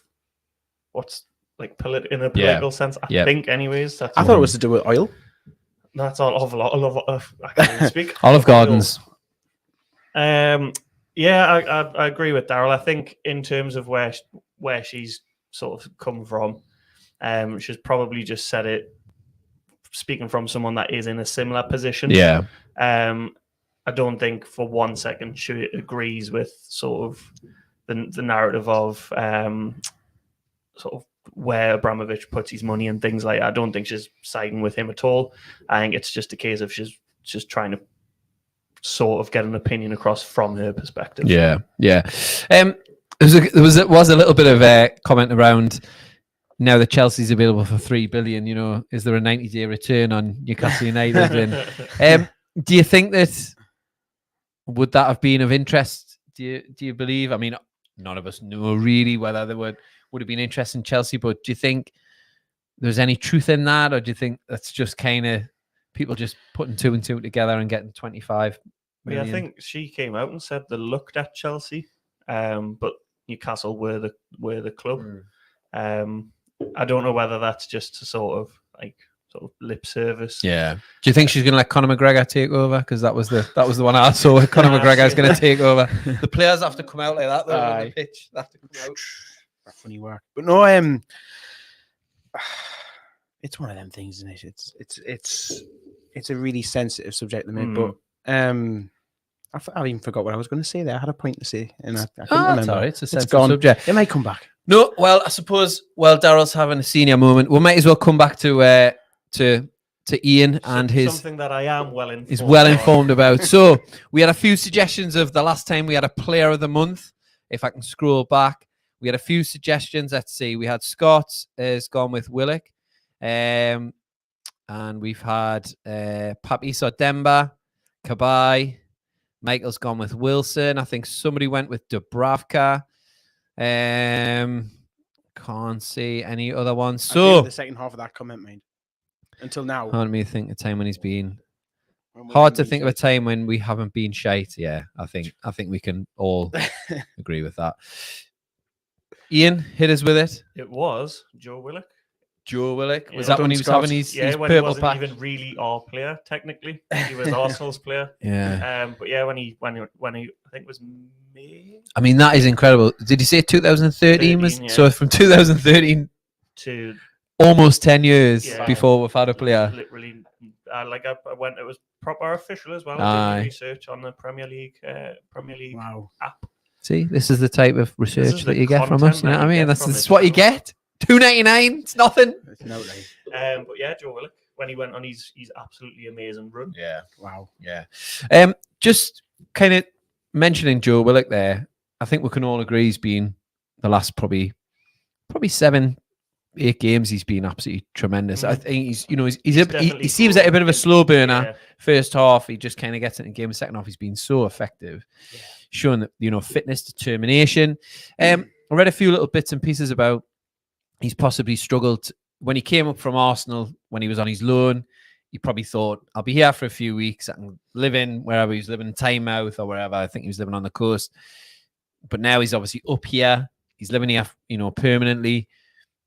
what's like in a political sense. I think, anyways. I thought it was to do with oil. That's all. I can't even speak. Olive Gardens. Yeah, I agree with Daryl. I think in terms of where she's sort of come from, she's probably just said it speaking from someone that is in a similar position. Yeah. I don't think for 1 second she agrees with sort of the narrative of sort of where Abramovich puts his money and things like that. I don't think she's siding with him at all. I think it's just a case of she's just trying to sort of get an opinion across from her perspective. Yeah. There was a little bit of a comment around now that Chelsea's available for $3 billion. You know, is there a 90-day return on Newcastle United? And do you think that would that have been of interest? Do you believe? I mean, none of us know really whether there would have been interest in Chelsea, but do you think there's any truth in that, or do you think that's just kind of people just putting 2 and 2 together and getting 25 million? Yeah, I think she came out and said they looked at Chelsea, but Newcastle were the club. I don't know whether that's just to sort of lip service. Yeah. Do you think she's going to let Conor McGregor take over? Because that was the one I saw. Conor McGregor is going to take over. The players have to come out like that though on the pitch. They have to come out. That's funny work. But no, it's one of them things, isn't it? It's a really sensitive subject to me. But I even forgot what I was going to say there. I had a point to say, and I couldn't remember. Sorry, it's a sensitive subject. It might come back. No, well, I suppose Daryl's having a senior moment. We might as well come back to Ian and his something that I am well informed. Is well informed about. So we had a few suggestions of the last time we had a player of the month. If I can scroll back, we had a few suggestions. Let's see. We had Scott has gone with Willock, and we've had Papis or Demba, Kabai. Michael's gone with Wilson. I think somebody went with Dubravka. Can't see any other ones. So the second half of that comment, mate. Until now, hard me to think a time when he's been hard to think of a time when we haven't been shite. Yeah, I think we can all agree with that. Ian, hit us with it. It was Joe Willock. Joe Willock. Was that when he was having his when purple he wasn't pack? even really our player, technically. He was Arsenal's player. Yeah. But yeah, when he I think it was May. I mean, that is incredible. Did you say 2013 was? Yeah. So from 2013 to almost 10 years before we've had a player. Literally, I went. It was proper official as well. I did research on the Premier League app. See, this is the type of research that you get from us. You know what I mean? That's what you get. $2.99. It's nothing. It's no way. But yeah, Joe Willock, when he went on his absolutely amazing run. Yeah. Wow. Yeah. Just kind of mentioning Joe Willock there, I think we can all agree he's been the last probably 7-8 games. He's been absolutely tremendous. I think he seems like a bit of a slow burner. Yeah. First half, he just kind of gets into the game. Second half, he's been so effective, showing that fitness, determination. I read a few little bits and pieces about he's possibly struggled when he came up from Arsenal when he was on his loan. He probably thought, I'll be here for a few weeks. I can live in wherever he's living, Tynemouth or wherever. I think he was living on the coast. But now he's obviously up here. He's living here, permanently.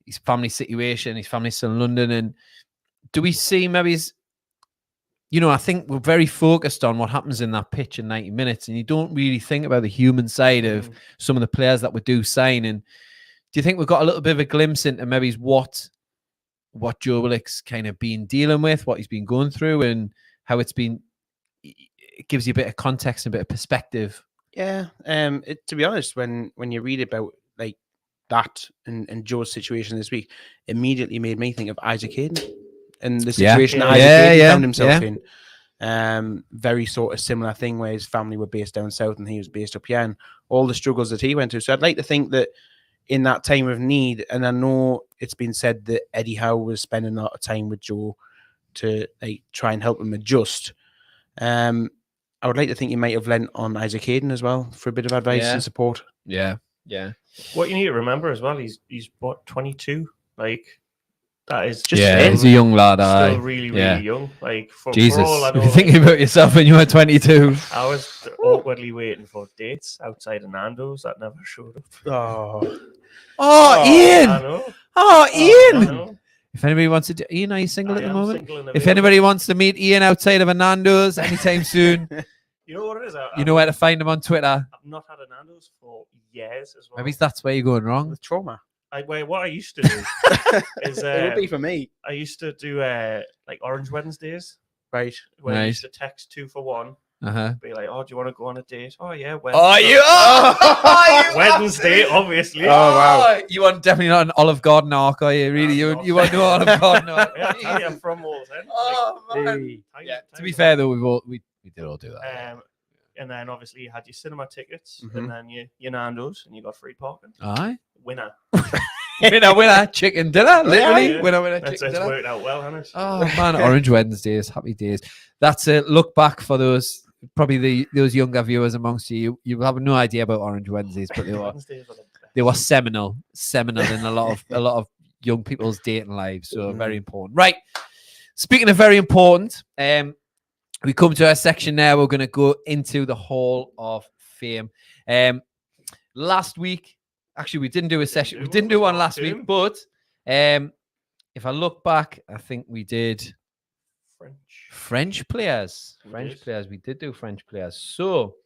His family situation, his family's still in London. And do we see maybe I think we're very focused on what happens in that pitch in 90 minutes. And you don't really think about the human side of some of the players that we do sign. And do you think we've got a little bit of a glimpse into maybe what Joe Willock's kind of been dealing with, what he's been going through, and how it gives you a bit of context and a bit of perspective? Yeah. To be honest, when you read about like that and Joe's situation this week, immediately made me think of Isaac Hayden and the situation that Isaac Hayden found himself in. Very sort of similar thing where his family were based down south and he was based up here, and all the struggles that he went through. So I'd like to think that in that time of need. And I know it's been said that Eddie Howe was spending a lot of time with Joe to try and help him adjust. I would like to think you might have lent on Isaac Hayden as well for a bit of advice and support. Yeah. What you need to remember as well, he's what, 22? Like, that is Just he's a young lad. Still really young. Like, for all I know, if you're thinking about yourself when you were 22. I was awkwardly waiting for dates outside of Nando's that never showed up. Ian! I know. Ian! I know. If anybody wants to, Ian, are you single at the moment? Single If anybody wants to meet Ian outside of a Nando's anytime soon, you know what it is? you know where to find him on Twitter. I've not had a Nando's for years as well. Maybe that's where you're going wrong. With trauma. What I used to do is it would be for me. I used to do like Orange Wednesdays, Right. where I used to text 2 for 1. Be like, oh, do you want to go on a date? Oh yeah, Wednesday. Wednesday, obviously. Oh wow. You want definitely not an Olive Garden arc, are you? Really, you want no Olive Garden arc? Yeah, I'm from Walls End. Man. Yeah. To be fair though, we did all do that. And then obviously you had your cinema tickets, and then your Nando's, and you got free parking. Aye. Winner. winner, chicken dinner. Literally, Yeah. winner, It's chicken dinner. worked out well, hasn't it? Oh man, Orange Wednesdays, happy days. That's a look back for those. Probably those younger viewers amongst you. You have no idea about Orange Wednesdays, but they were seminal in a lot of young people's dating lives. So very important. Right. Speaking of very important, we come to our section now. We're going to go into the Hall of Fame. Last week, actually, we didn't do a session. We didn't do one last week, but if I look back, I think we did French players. We did do French players. So,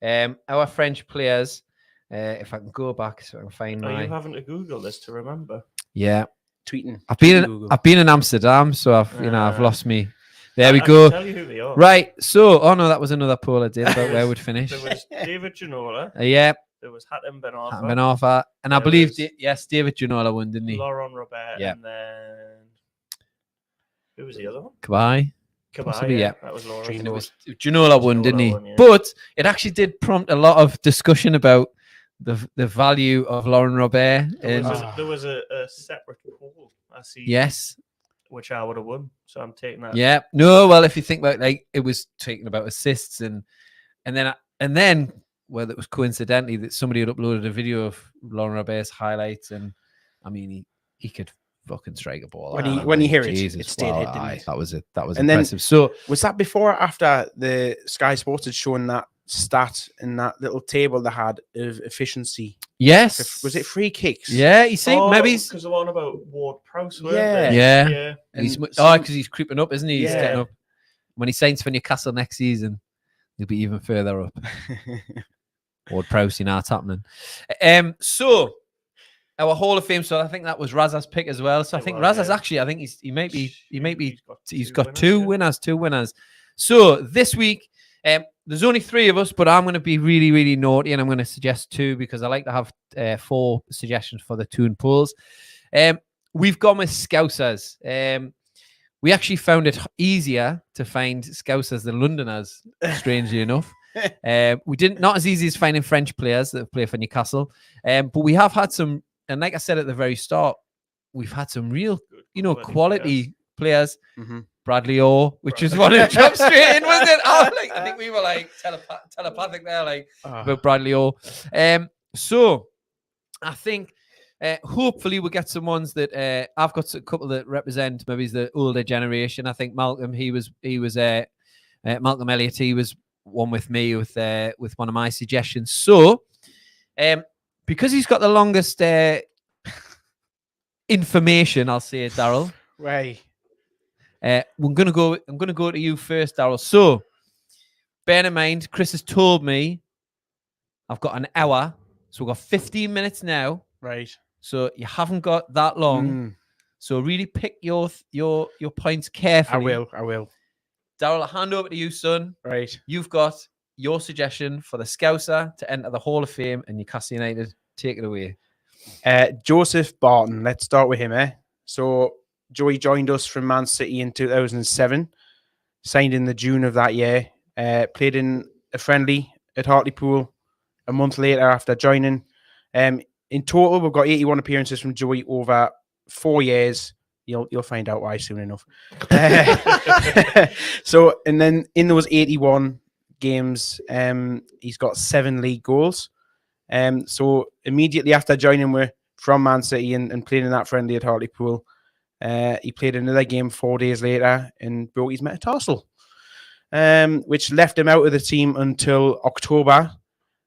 our French players, if I can go back so I can find Are you having to Google this to remember? Yeah. Tweeting. I've been in Amsterdam, so I've lost me. There we I go. can tell you who they are. Right. So, oh no, that was another poll I did about where we'd finish. There was David Ginola. Yeah. There was Hatem Ben Arfa. Ben Arfa. And I believe, David Ginola won, didn't he? Laurent Robert. Yeah. And then, who was the other one? Kabay. Possibly, yeah. That was Laurent. And it was Ginola won, didn't he? Won, yeah. But it actually did prompt a lot of discussion about the value of Laurent Robert. There was a separate poll, I see. Yes. Which I would have won. So I'm taking that. Yeah. No, well, if you think about it was talking about assists and then well, it was coincidentally that somebody had uploaded a video of Laurent Robert's highlights, and I mean he could fucking strike a ball. When you hear it, Jesus, it stayed hit, didn't it? That was And impressive. Then, so was that before or after the Sky Sports had shown that stat in that little table they had of efficiency? Yes. Was it free kicks? Yeah, you see, maybe because the one about Ward Prowse, yeah. Because he's creeping up, isn't he? He's Yeah. getting up. When he signs for Newcastle next season, he'll be even further up. Ward Prowse, you know what's happening. So our Hall of Fame. So I think that was Razza's pick as well. So I think Razza's actually. I think he's got two winners. So this week, there's only 3 of us, but I'm going to be really, really naughty, and I'm going to suggest 2 because I like to have 4 suggestions for the Toon polls. We've gone with Scousers. We actually found it easier to find Scousers than Londoners, strangely enough. We didn't, not as easy as finding French players that play for Newcastle, but we have had some, and like I said at the very start, we've had some real, quality players. Mm-hmm. Bradley Orr, which is one that jumped straight in, wasn't it? I think we were like telepathic there, about Bradley Orr. So I think hopefully we'll get some ones that I've got a couple that represent maybe the older generation. I think Malcolm, he was Malcolm Elliott. He was one with me with one of my suggestions. So because he's got the longest information, I'll say it, Daryl. Right. I'm gonna go to you first, Daryl. So bear in mind, Chris has told me I've got an hour, so we've got 15 minutes now. Right. So you haven't got that long. So really pick your points carefully. I will. Daryl, I'll hand over to you, son. Right. You've got your suggestion for the Scouser to enter the Hall of Fame and Newcastle United. Take it away. Joseph Barton. Let's start with him, So Joey joined us from Man City in 2007, signed in the June of that year, played in a friendly at Hartlepool a month later after joining. In total, we've got 81 appearances from Joey over 4 years. You'll find out why soon enough. So, and then in those 81 games, he's got 7 league goals. So immediately after joining from Man City and playing in that friendly at Hartlepool, he played another game 4 days later and broke his metatarsal, which left him out of the team until October,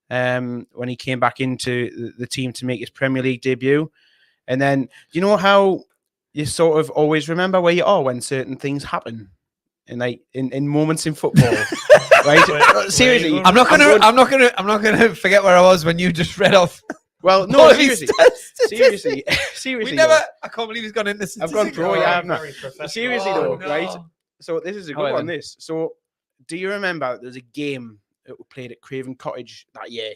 when he came back into the team to make his Premier League debut. And then, you know how you sort of always remember where you are when certain things happen, in moments in football, right? Seriously, I'm not gonna forget where I was when you just read off. Well, no, seriously. We never. I can't believe he's gone into I've gone pro. Yeah, I've not. Seriously though, no. right? So this is a good one. This. So, do you remember there's a game that we played at Craven Cottage that year,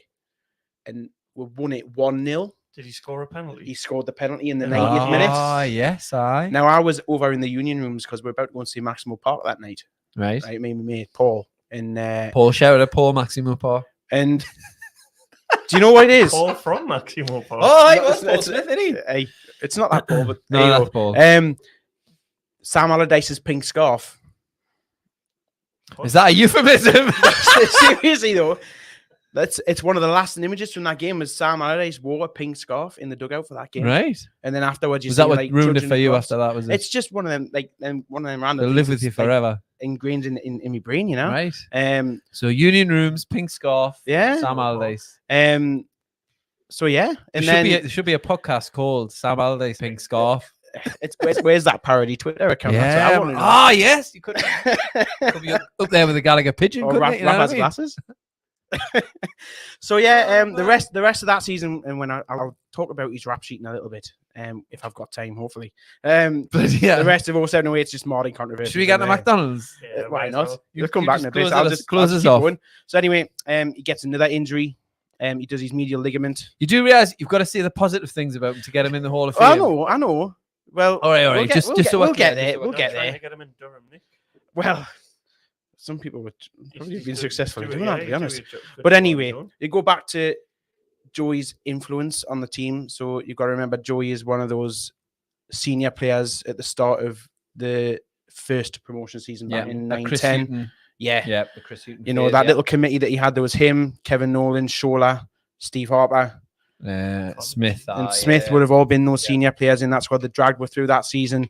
and we won it 1-0. Did he score a penalty? He scored the penalty in the 90th minute. Ah, yes, I. Now I was over in the union rooms because we're about to go and see Maximo Park that night. Right. Me and my mate Paul and Paul, shout out Paul Maximo Park. And do you know what it is? Paul from Maximo Park. Oh, he was Paul Smith, isn't he? Hey, it's not that Paul, but No, that's Paul. Sam Allardyce's pink scarf. Is that a euphemism? Seriously though, it's one of the lasting images from that game. Was Sam Allardyce wore a pink scarf in the dugout for that game, Right. And then afterwards, Was that what ruined it for you after that? Was it? It's just one of them, one of them random. They'll live with you forever, ingrained in my brain, you know. right? So union rooms, pink scarf, yeah, Sam Allardyce. So yeah, and there should be a podcast called Sam Allardyce Pink Scarf. Where's that parody Twitter account? Yeah. Yes, you could be up there with the Gallagher pigeon, or couldn't it? You know what I mean? glasses. So yeah, the rest of that season, and when I'll talk about his rap sheet in a little bit, if I've got time, hopefully. But yeah, the rest of 07-08 is just modding controversy. Should we get to McDonald's? Yeah, why not? You'll come you back in a bit. I'll just close us off. Going. So anyway, he gets another injury. He does his medial ligament. You do realize you've got to see the positive things about him to get him in the Hall of Fame. I know. Well, all right. We'll get there. We'll get there. To get him in Durham, Nick. Well, some people would probably have been successful in doing that, to be honest. Good But job, anyway, John. you go back to Joey's influence on the team. So you've got to remember, Joey is one of those senior players at the start of the first promotion season back in 9-10. Yeah, the Chris Hughton. You know, that little committee that he had, there was him, Kevin Nolan, Shola, Steve Harper, Smith. and Smith would have all been those senior players in that squad that dragged us through that season.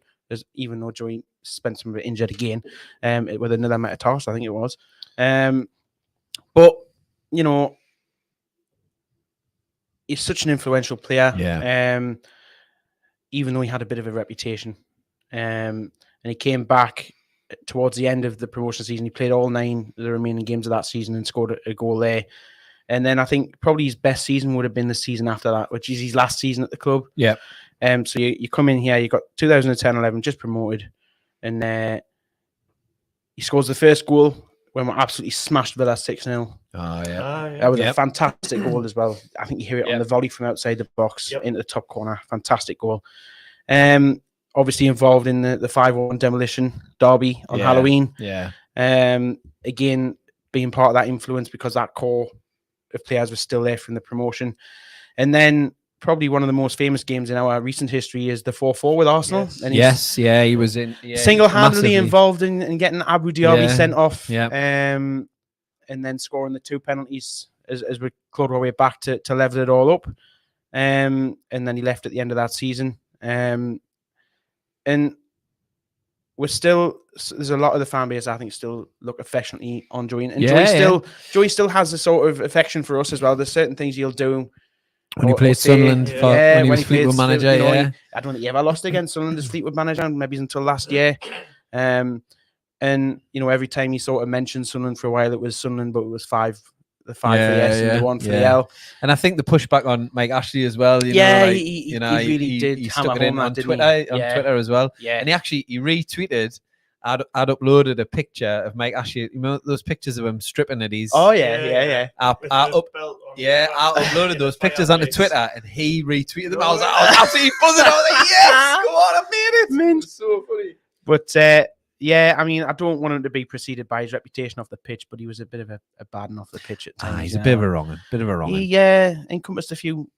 Even though Joey spent some of it injured again, with another metatarsal, I think it was. But you know, he's such an influential player. Yeah. Even though he had a bit of a reputation, and he came back towards the end of the promotion season. He played all 9 of the remaining games of that season and scored a goal there. And then I think probably his best season would have been the season after that, which is his last season at the club. Yeah. So you come in here, you got 2010-11, just promoted, and he scores the first goal when we absolutely smashed Villa 6-0. Oh yeah. That was a fantastic goal as well. I think you hear it on the volley from outside the box into the top corner. Fantastic goal. Obviously involved in the 5-1 demolition derby on Halloween. Yeah. Again, being part of that influence because that core of players was still there from the promotion. And then probably one of the most famous games in our recent history is the 4-4 with Arsenal. Yes, and he was in single-handedly involved in getting Abu Dhabi sent off. Yeah. And then scoring the 2 penalties as we clawed our way back to level it all up. And then he left at the end of that season. And we're still, there's a lot of the fan base I think still look affectionately on Joey, and Joey still has a sort of affection for us as well. There's certain things he'll do when he played Sunderland when he was Fleetwood manager. I don't think he ever lost against Sunderland as Fleetwood manager, maybe until last year. And you know, every time he sort of mentioned Sunderland for a while, it was Sunderland, but it was the 5 for the S and the 1 for the L. And I think the pushback on Mike Ashley as well. He really did. He stuck it in on Twitter as well. Yeah. And he retweeted. I'd uploaded a picture of Mike Ashley. You know those pictures of him stripping at his. Oh yeah. I uploaded those pictures onto Twitter, and he retweeted them. I was absolutely buzzing. I was like, yes, go on, I made it. Man. It was so funny. But yeah, I mean, I don't want him to be preceded by his reputation off the pitch, but he was a bit of a bad one off the pitch at times. He's a bit of a wrong one. He encompassed a few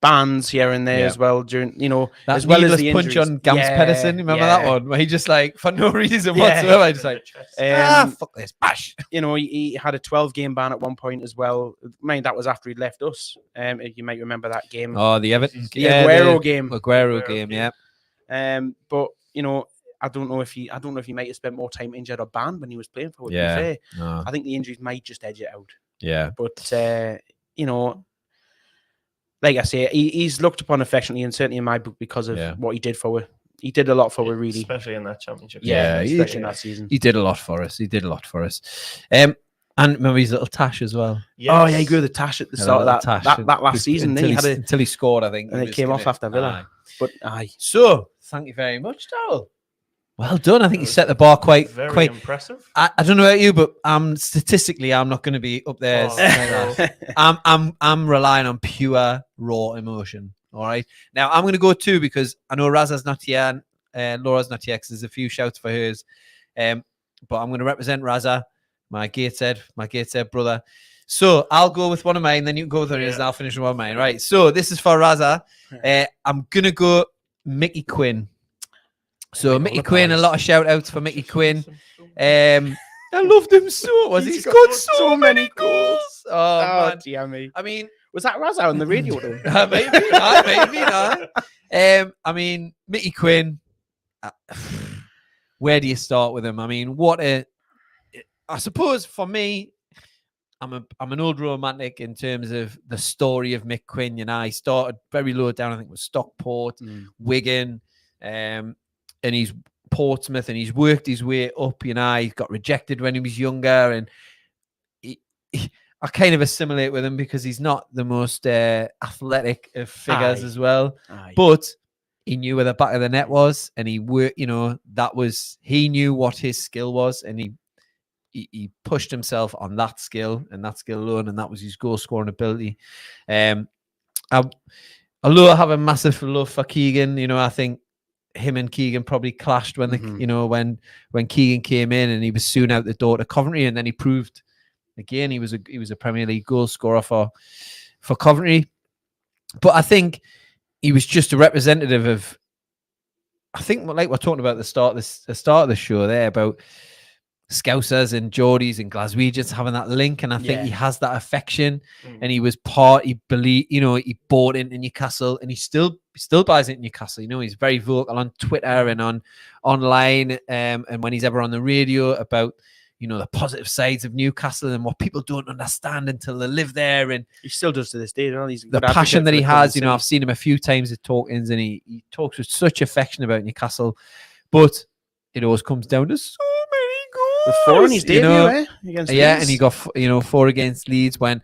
bans here and there as well during, that as well as needless the punch injuries. on Gams Pedersen. Remember that one where he just like for no reason whatsoever, just like fuck this, bash. He had a 12-game ban at one point as well. Mind that was after he'd left us. You might remember that game. Oh, the Everton, the Aguero game. Aguero game, yeah. But I don't know if he might have spent more time injured or banned when he was playing for. Yeah, to be fair. No. I think the injuries might just edge it out. Yeah, but like I say, he's looked upon affectionately, and certainly in my book because of what he did for us. He did a lot for us, really, especially in that championship. Yeah, especially in that season. He did a lot for us. And remember his little tash as well. Yes. Oh yeah, he grew the tash at the start of that last season. Until he scored, I think, and it came off after Villa. But so thank you very much, Darryl. Well done. I think you set the bar quite impressive. I don't know about you, but statistically, I'm not going to be up there. I'm relying on pure raw emotion. All right. Now I'm going to go too because I know Raza's not here, Laura's not here because there's a few shouts for hers. But I'm going to represent Raza, my Gateshead brother. So I'll go with one of mine, then you can go with yours, and I'll finish with one of mine. Right. So this is for Raza. I'm going to go Micky Quinn. So Micky Quinn, a lot of shout outs for Micky Quinn. I loved him so. He's got so many goals. Oh man. Dear me. I mean, was that Raza on the radio? maybe not. I mean, Micky Quinn. Where do you start with him? I mean, I suppose for me, I'm an old romantic in terms of the story of Mick Quinn. I started very low down. I think it was Stockport, Wigan, and he's Portsmouth, and he's worked his way up. He got rejected when he was younger, and I kind of assimilate with him because he's not the most athletic of figures as well. But he knew where the back of the net was, and he worked. He knew what his skill was, and he pushed himself on that skill and that skill alone, and that was his goal scoring ability. Although I have a massive love for Keegan, I think him and Keegan probably clashed when when Keegan came in, and he was soon out the door to Coventry, and then he proved again he was a Premier League goal scorer for Coventry. But I think he was just a representative of, I think, like we're talking about at the start of the show there about Scousers and Geordies and Glaswegians having that link, and I think he has that affection, and he was he bought into Newcastle, and he still buys into Newcastle. He's very vocal on Twitter and online, and when he's ever on the radio about the positive sides of Newcastle and what people don't understand until they live there, and he still does to this day. The passion that he has, I've seen him a few times at talk-ins, and he talks with such affection about Newcastle, but it always comes down to so many goals. The 4 in his debut, against Leeds. And he got 4 against Leeds when,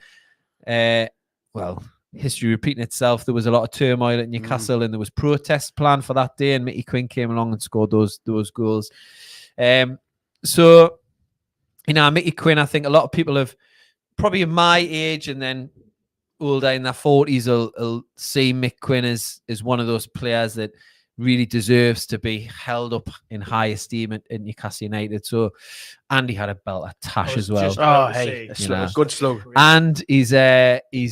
history repeating itself. There was a lot of turmoil at Newcastle, and there was protests planned for that day, and Micky Quinn came along and scored those goals. So, Micky Quinn, I think a lot of people have probably in my age and then older in their 40s will see Mick Quinn as one of those players that really deserves to be held up in high esteem at Newcastle United. So Andy had a belt at Tash as well. A good slug. And his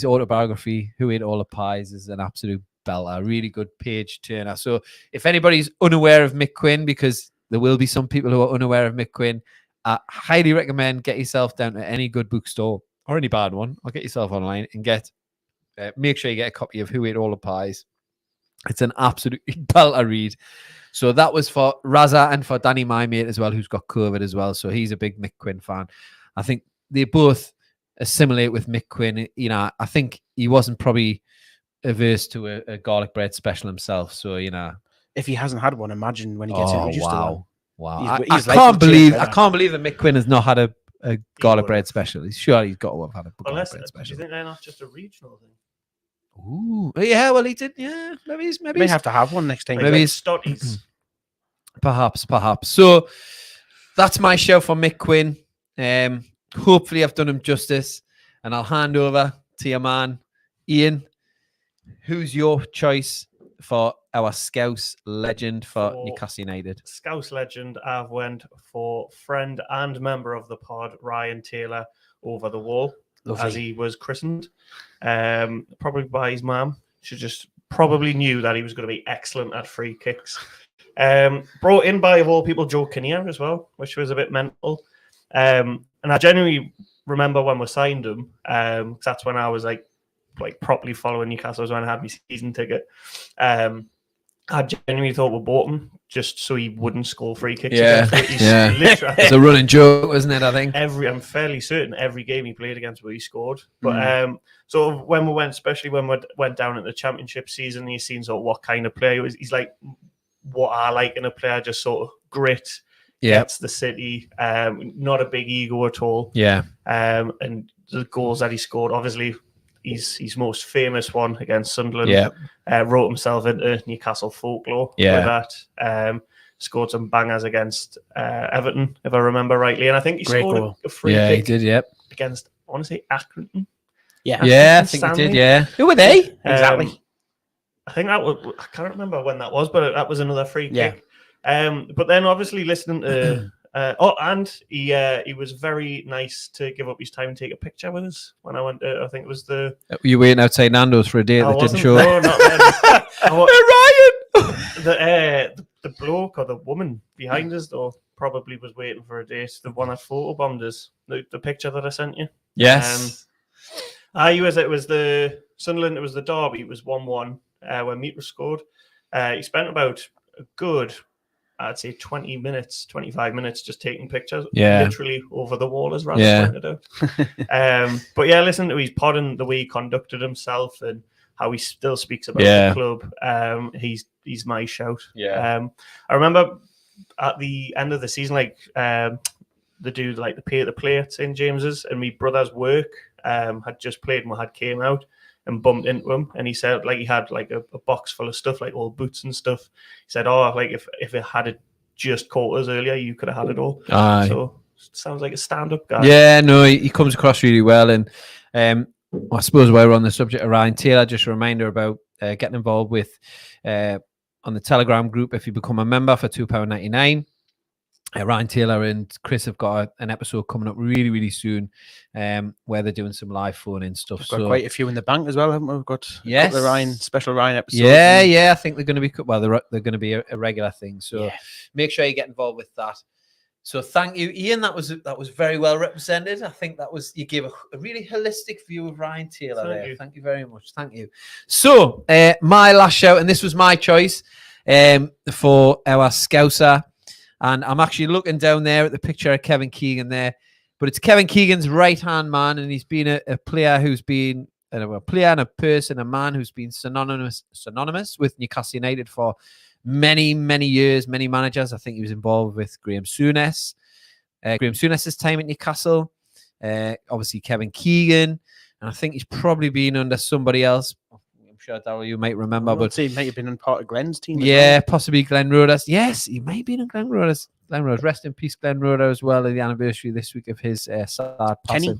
autobiography, Who Ate All the Pies, is an absolute belter. Really good page turner. So if anybody's unaware of Mick Quinn, because there will be some people who are unaware of Mick Quinn, I highly recommend get yourself down to any good bookstore or any bad one, or get yourself online and make sure you get a copy of Who Ate All the Pies. It's an absolute belter read. So that was for Raza and for Danny, my mate, as well, who's got COVID as well. So he's a big Mick Quinn fan. I think they both assimilate with Mick Quinn. I think he wasn't probably averse to a garlic bread special himself. So, if he hasn't had one, imagine when he gets introduced to one. Wow. I can't believe that Mick Quinn has not had a garlic bread special. He's got to have had a garlic bread special. Do you think they're not just a regional thing? Ooh, yeah. Well, he did. Yeah, maybe he's may have to have one next time. Maybe he's Stotties. Perhaps. So that's my show for Mick Quinn. Hopefully, I've done him justice, and I'll hand over to your man, Ian. Who's your choice for our Scouse legend for Newcastle United? Scouse legend, I've went for friend and member of the pod, Ryan Taylor, over the wall. Lovely. As he was christened, probably by his mum. She just probably knew that he was going to be excellent at free kicks. Brought in by, of all people, Joe Kinnear as well, which was a bit mental. And I genuinely remember when we signed him, because that's when I was like properly following Newcastle, was when I had my season ticket. I genuinely thought we bought him just so he wouldn't score free kicks. Literally, it's a running joke, wasn't it? I think I'm fairly certain every game he played against where he scored. But sort of when we went, especially when we went down into the championship season, you've seen sort of what kind of player he was. He's like what I like in a player, just sort of grit. Gets the city, not a big ego at all. And the goals that he scored, obviously. His most famous one against Sunderland. Wrote himself into Newcastle folklore with that. Scored some bangers against Everton, if I remember rightly. And I think he scored a free kick he did, against, I want to say, Accrington. I think he did, Who were they? Exactly. I think that was, I can't remember when that was, but that was another free kick. But then obviously listening to... and he was very nice to give up his time and take a picture with us when I went to, I think it was the... Were you waiting outside Nando's for a date that didn't show up? No, not then. Ryan! The bloke or the woman behind us, though, probably was waiting for a date. The one that photobombed us, the picture that I sent you. Yes. It was the Sunderland, it was the derby, it was 1-1 when Meat was scored. He spent about a good... I'd say 20 minutes, 25 minutes just taking pictures, literally over the wall, as Raz pointed out. But listen to his pod and the way he conducted himself and how he still speaks about the club. He's my shout. I remember at the end of the season, the dude the pay at the play at St. James's, and my brother's work had just played and we had came out and bumped into him, and he said he had a box full of stuff, like old boots and stuff. He said, if it had just caught us earlier, you could have had it all. So sounds like a stand-up guy. Yeah, no, he comes across really well. And I suppose while we're on the subject of Ryan Taylor, just a reminder about getting involved with on the Telegram group. If you become a member for £2.99, Ryan Taylor and Chris have got an episode coming up really, really soon where they're doing some live phone in stuff. We've got quite a few in the bank as well, haven't we? We've got the special Ryan episodes. I think they're going to be they're going to be a regular thing. So make sure you get involved with that. So thank you, Ian. That was very well represented. I think you gave a really holistic view of Ryan Taylor Thank you very much. Thank you. So my last shout, and this was my choice for our Scouser. And I'm actually looking down there at the picture of Kevin Keegan there. But it's Kevin Keegan's right-hand man, and he's been a player who's been a player and a person, a man who's been synonymous with Newcastle United for many, many years, many managers. I think he was involved with Graham Souness. Graham Souness's time at Newcastle. Obviously, Kevin Keegan. And I think he's probably been under somebody else. Sure, Darryl, you might remember, but he might have been in part of Glenn's team. Possibly Glenn Rodas. Yes, he may have been in Glenn Rodas. Rest in peace, Glenn Rodas, as well. At the anniversary this week of his sad passing.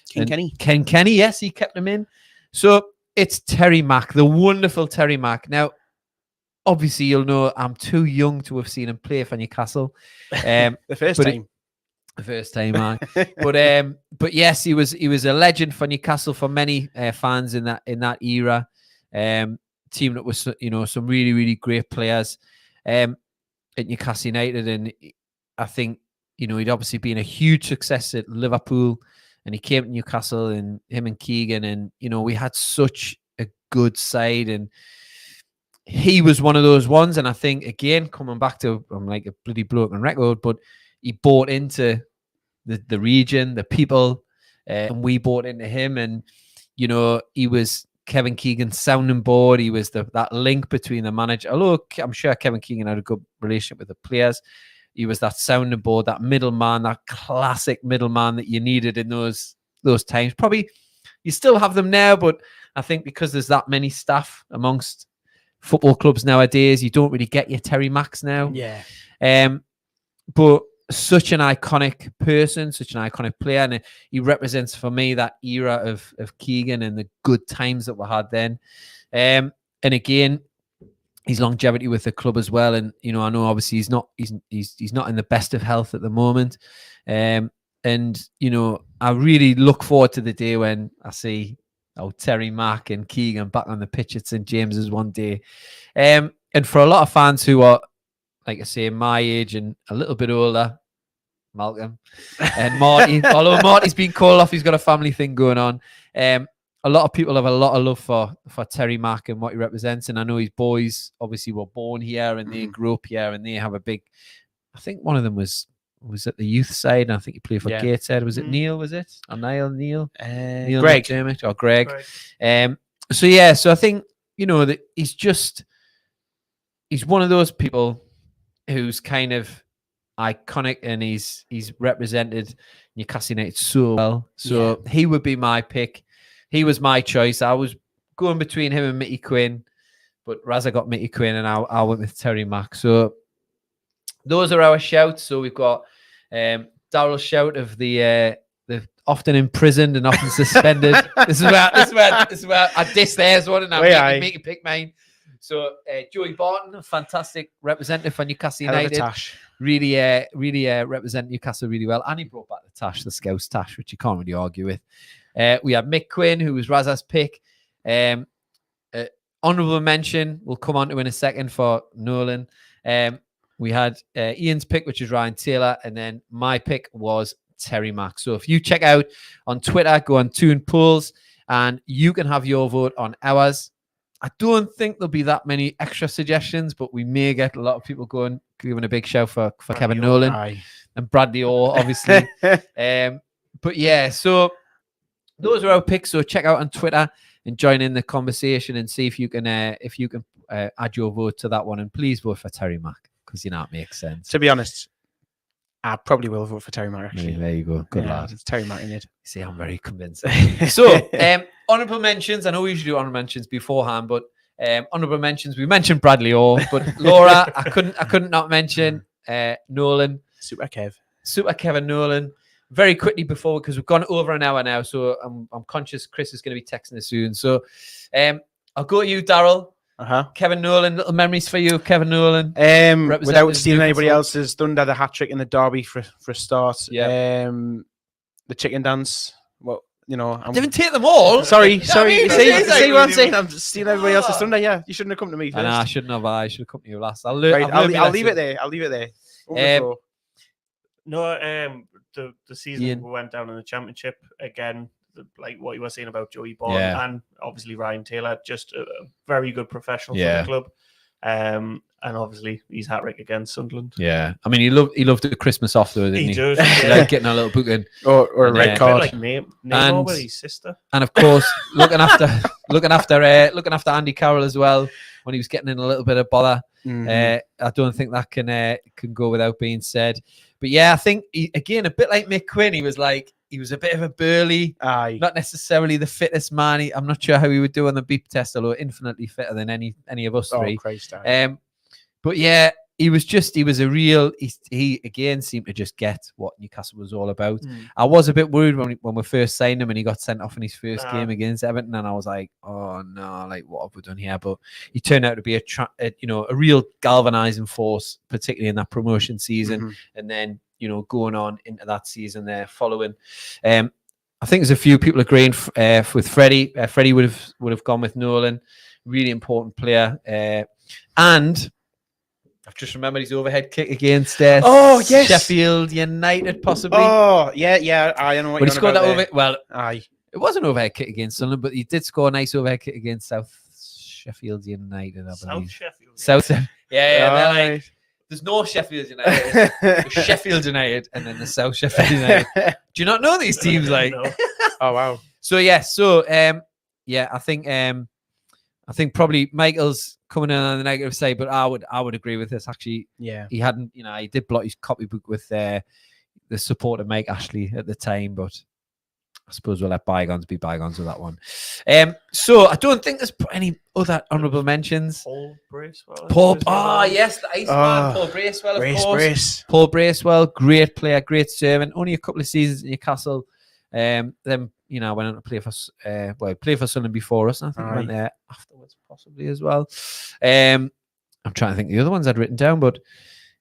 Ken Kenny. Yes, he kept him in. So it's Terry Mack, the wonderful Terry Mack. Now, obviously, you'll know I'm too young to have seen him play for Newcastle. The first time, but yes, he was a legend for Newcastle for many fans in that era. Team that was some really, really great players at Newcastle United, and I think he'd obviously been a huge success at Liverpool, and he came to Newcastle, and him and Keegan, and we had such a good side, and he was one of those ones. And I think, again, coming back to, I'm like a bloody broken record, but he bought into the region, the people, and we bought into him, and he was Kevin Keegan's sounding board. He was that link between the manager. Although I'm sure Kevin Keegan had a good relationship with the players, he was that sounding board, that middleman, that classic middleman that you needed in those times. Probably you still have them now, but I think because there's that many staff amongst football clubs nowadays, you don't really get your Terry Macks now. But such an iconic person, such an iconic player, and he represents for me that era of Keegan and the good times that we had then. And again, his longevity with the club as well. And I know obviously he's not in the best of health at the moment. And I really look forward to the day when I see Terry Mack and Keegan back on the pitch at St James's one day. And for a lot of fans who are, like I say, my age and a little bit older, Malcolm and Marty, although Marty's been called off, he's got a family thing going on. A lot of people have a lot of love for Terry Mack and what he represents. And I know his boys obviously were born here and they grew up here and they have a big, I think one of them was at the youth side, and I think he played for Gateshead. Was it Neil? Was it? Or Neil? Neil Greg. McDermott or Greg. So I think, that he's one of those people who's kind of iconic, and he's represented Newcastle United so well. So he would be my pick. He was my choice. I was going between him and Micky Quinn, but Raza got Micky Quinn, and I went with Terry Mack. So those are our shouts. So we've got Daryl's shout of the often imprisoned and often suspended. This is where I diss theirs one, and I make you pick mine. So Joey Barton, a fantastic representative for Newcastle United. Really represent Newcastle really well. And he brought back the tash, the Scouse tash, which you can't really argue with. We have Mick Quinn, who was Raza's pick. Honourable mention, we'll come on to in a second, for Nolan. We had Ian's pick, which is Ryan Taylor. And then my pick was Terry Mack. So if you check out on Twitter, go on Toon Polls, and you can have your vote on ours. I don't think there'll be that many extra suggestions, but we may get a lot of people giving a big shout for Kevin Nolan and Bradley Orr, obviously. But yeah, so those are our picks. So check out on Twitter and join in the conversation and see if you can add your vote to that one. And please vote for Terry Mack, because it makes sense. To be honest, I probably will vote for Terry Mack, actually. There you go. Good lad. It's Terry Mack in it. See, I'm very convinced. So, honourable mentions. I know we usually do honourable mentions beforehand, but honourable mentions. We mentioned Bradley Orr, but Laura, I couldn't not mention Nolan. Super Kevin Nolan. Very quickly before, because we've gone over an hour now, so I'm conscious Chris is going to be texting us soon. So, I'll go to you, Daryl. Kevin Nolan, little memories for you, Kevin Nolan. Without stealing anybody else's thunder, the hat trick in the derby for a start. The chicken dance. Well, I didn't take them all. Sorry. See what I'm saying? I'm just stealing everybody else's thunder. Yeah, you shouldn't have come to me first. I shouldn't have. I should have come to you last. I'll leave it there. The season we went down in the championship again. Like what you were saying about Joey Barton and obviously Ryan Taylor, just a very good professional for the club. And obviously his hat-trick against Sunderland. Yeah, I mean he loved the Christmas off though, didn't he? He does. Like getting a little booking or a red card, like Neymar with his sister. And of course looking after Andy Carroll as well when he was getting in a little bit of bother. I don't think that can go without being said. But yeah, I think again a bit like Mick Quinn, he was a bit of a burly, not necessarily the fittest man. I'm not sure how he would do on the beep test, although infinitely fitter than any of us three. But yeah, he was a real. He again seemed to just get what Newcastle was all about. I was a bit worried when we first signed him and he got sent off in his first game against Everton, and I was like, oh no, like what have we done here? But he turned out to be a real galvanizing force, particularly in that promotion season, and then going on into that season there following. I think there's a few people agreeing with Freddie. Freddie would have gone with Nolan, really important player, and I've just remembered his overhead kick against Sheffield United, possibly. Oh, yeah. I know what but he scored that over. Well, it was an overhead kick against Sunderland, but he did score a nice overhead kick against South Sheffield United, I believe. South Sheffield. Yeah. There's no Sheffield United. There's Sheffield United, and then the South Sheffield United. Do you not know these teams? Like, oh wow. So I think probably Michael's coming in on the negative side, but I would agree with this. Actually, he hadn't, he did block his copybook with the support of Mike Ashley at the time, but I suppose we'll let bygones be bygones with that one. So I don't think there's any other honourable mentions. Paul Bracewell. Yes, the Iceman. Paul Bracewell, of course. Brace. Paul Bracewell, great player, great servant. Only a couple of seasons in Newcastle. Then went on to play for Sunderland before us. And I think he went there afterwards, possibly as well. I'm trying to think of the other ones I'd written down, but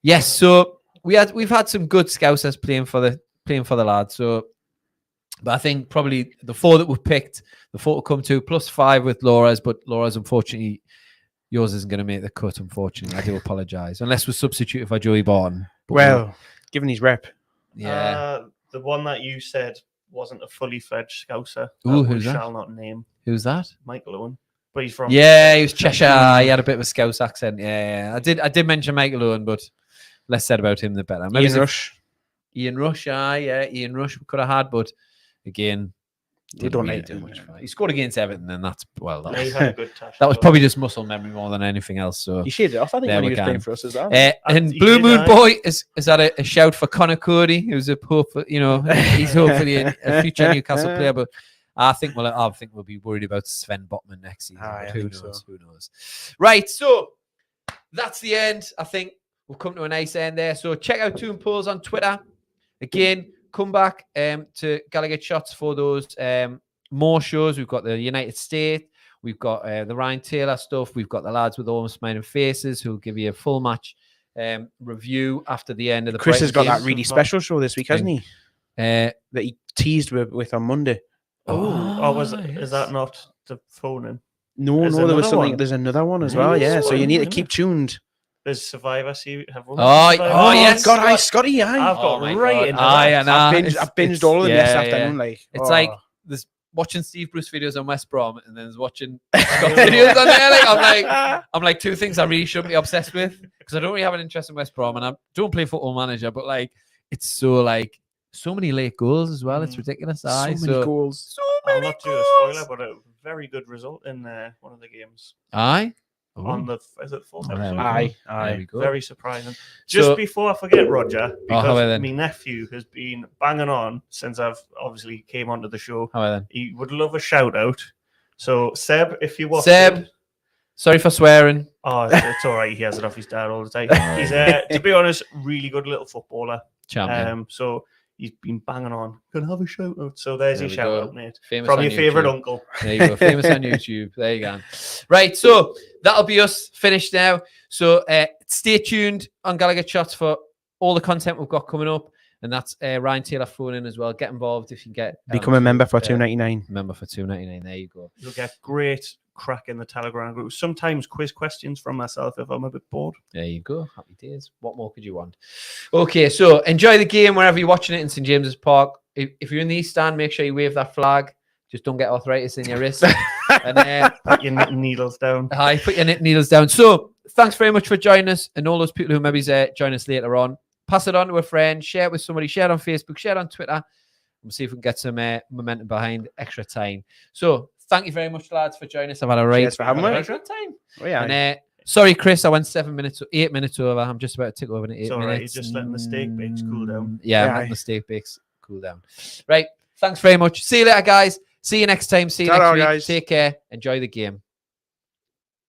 yes. So we've had some good Scousers playing for the lads. So But I think probably the 4 that we've picked, the 4 to come to, plus 5 with Laura's. But Laura's, unfortunately, yours isn't going to make the cut, unfortunately. I do apologise. Unless we're substituted for Joey Barton. Well, given his rep. Yeah. The one that you said wasn't a fully fledged Scouser. Ooh, We who's that? shall not name. Who's that? Michael Owen. But he's from... Yeah, he was Cheshire. He had a bit of a Scouse accent. Yeah. I did mention Michael Owen, but less said about him, the better. Maybe Ian Rush. Ian Rush, Ian Rush we could have had, but again, don't really need do to. much for it. He scored against Everton, and that's Yeah, he had a good touch. that was probably just muscle memory more than anything else. So He shaded it off, I think, There when he we was go. playing for us as well. and he Blue did, Moon aye. Boy has had a shout for Connor Cody, who's a hope for, he's hopefully a future Newcastle player, but I think we'll be worried about Sven Botman next season. Aye, But I who think knows? so. Who knows? Right, so that's the end. I think we've come to a nice end there. So check out Toon Polls on Twitter. Again, come back to Gallowgateshots for those more shows. We've got the United States. We've got the Ryan Taylor stuff. We've got the lads with almost smiling faces who'll give you a full match review after the end of the Chris has got Brighton that really special show this week, hasn't he? game. That he teased with on Monday. Is that not the phone in? No, There's there was another something. one. There's another one as well. Ooh, Yeah, so you need to yeah. keep tuned. There's Survivor series. Oh, yes. God, aye, Scotty, aye. I've got my right God. into Aye, that. and I've binged all of them yesterday afternoon. Like, It's like oh. there's watching Steve Bruce videos on West Brom, and then there's watching Scott videos on there. Like, I'm like two things I really shouldn't be obsessed with because I don't really have an interest in West Brom, and I don't play Football Manager, but like it's so many late goals as well. It's ridiculous. Aye, so many goals. So I'll many not do a goals. spoiler, but a very good result in one of the games. Aye. On the is it fourth Oh, there episode? we go. Aye, There we aye. go. Very surprising. Just So- before I forget, Roger, how because are then? my nephew has been banging on since I've obviously came onto the show. How are then? He would love a shout out. So Seb, if you watch Seb, sorry for swearing. oh, it's all right. He has it off his dad all the time. He's to be honest, really good little footballer. Champion. So he's been banging on. Can I have a shout out? So there's There your we shout go. out, mate. Famous From on your favourite YouTube. uncle. There you go. Famous on YouTube. There you go. Right. So that'll be us finished now. So stay tuned on Gallagher Shots for all the content we've got coming up. And that's Ryan Taylor phone in as well. Get involved if you get Become a member for $2.99. Member for $2.99. There you go. You'll get great crack in the Telegram group. Sometimes quiz questions from myself if I'm a bit bored. There you go. Happy days. What more could you want? Okay, so enjoy the game wherever you're watching it in St James's Park. If you're in the East Stand, make sure you wave that flag. Just don't get arthritis in your wrist. And Put your knitting needles down. hi, put your knitting needles down. So thanks very much for joining us, and all those people who maybe join us later on. Pass it on to a friend, share it with somebody, share it on Facebook, share it on Twitter. We'll see if we can get some momentum behind Extratyne. So thank you very much, lads, for joining us. I've had a right Cheers for having me. Extratyne. Oh, yeah. And sorry, Chris, I went 8 minutes over. I'm just about to take over in 8 It's minutes. all right. You're just letting the steak bakes cool down. Yeah, I'm Yeah. letting the steak bakes cool down. Right. Thanks very much. See you later, guys. See you next time. See you Ta-ra, next week. guys. Take care. Enjoy the game.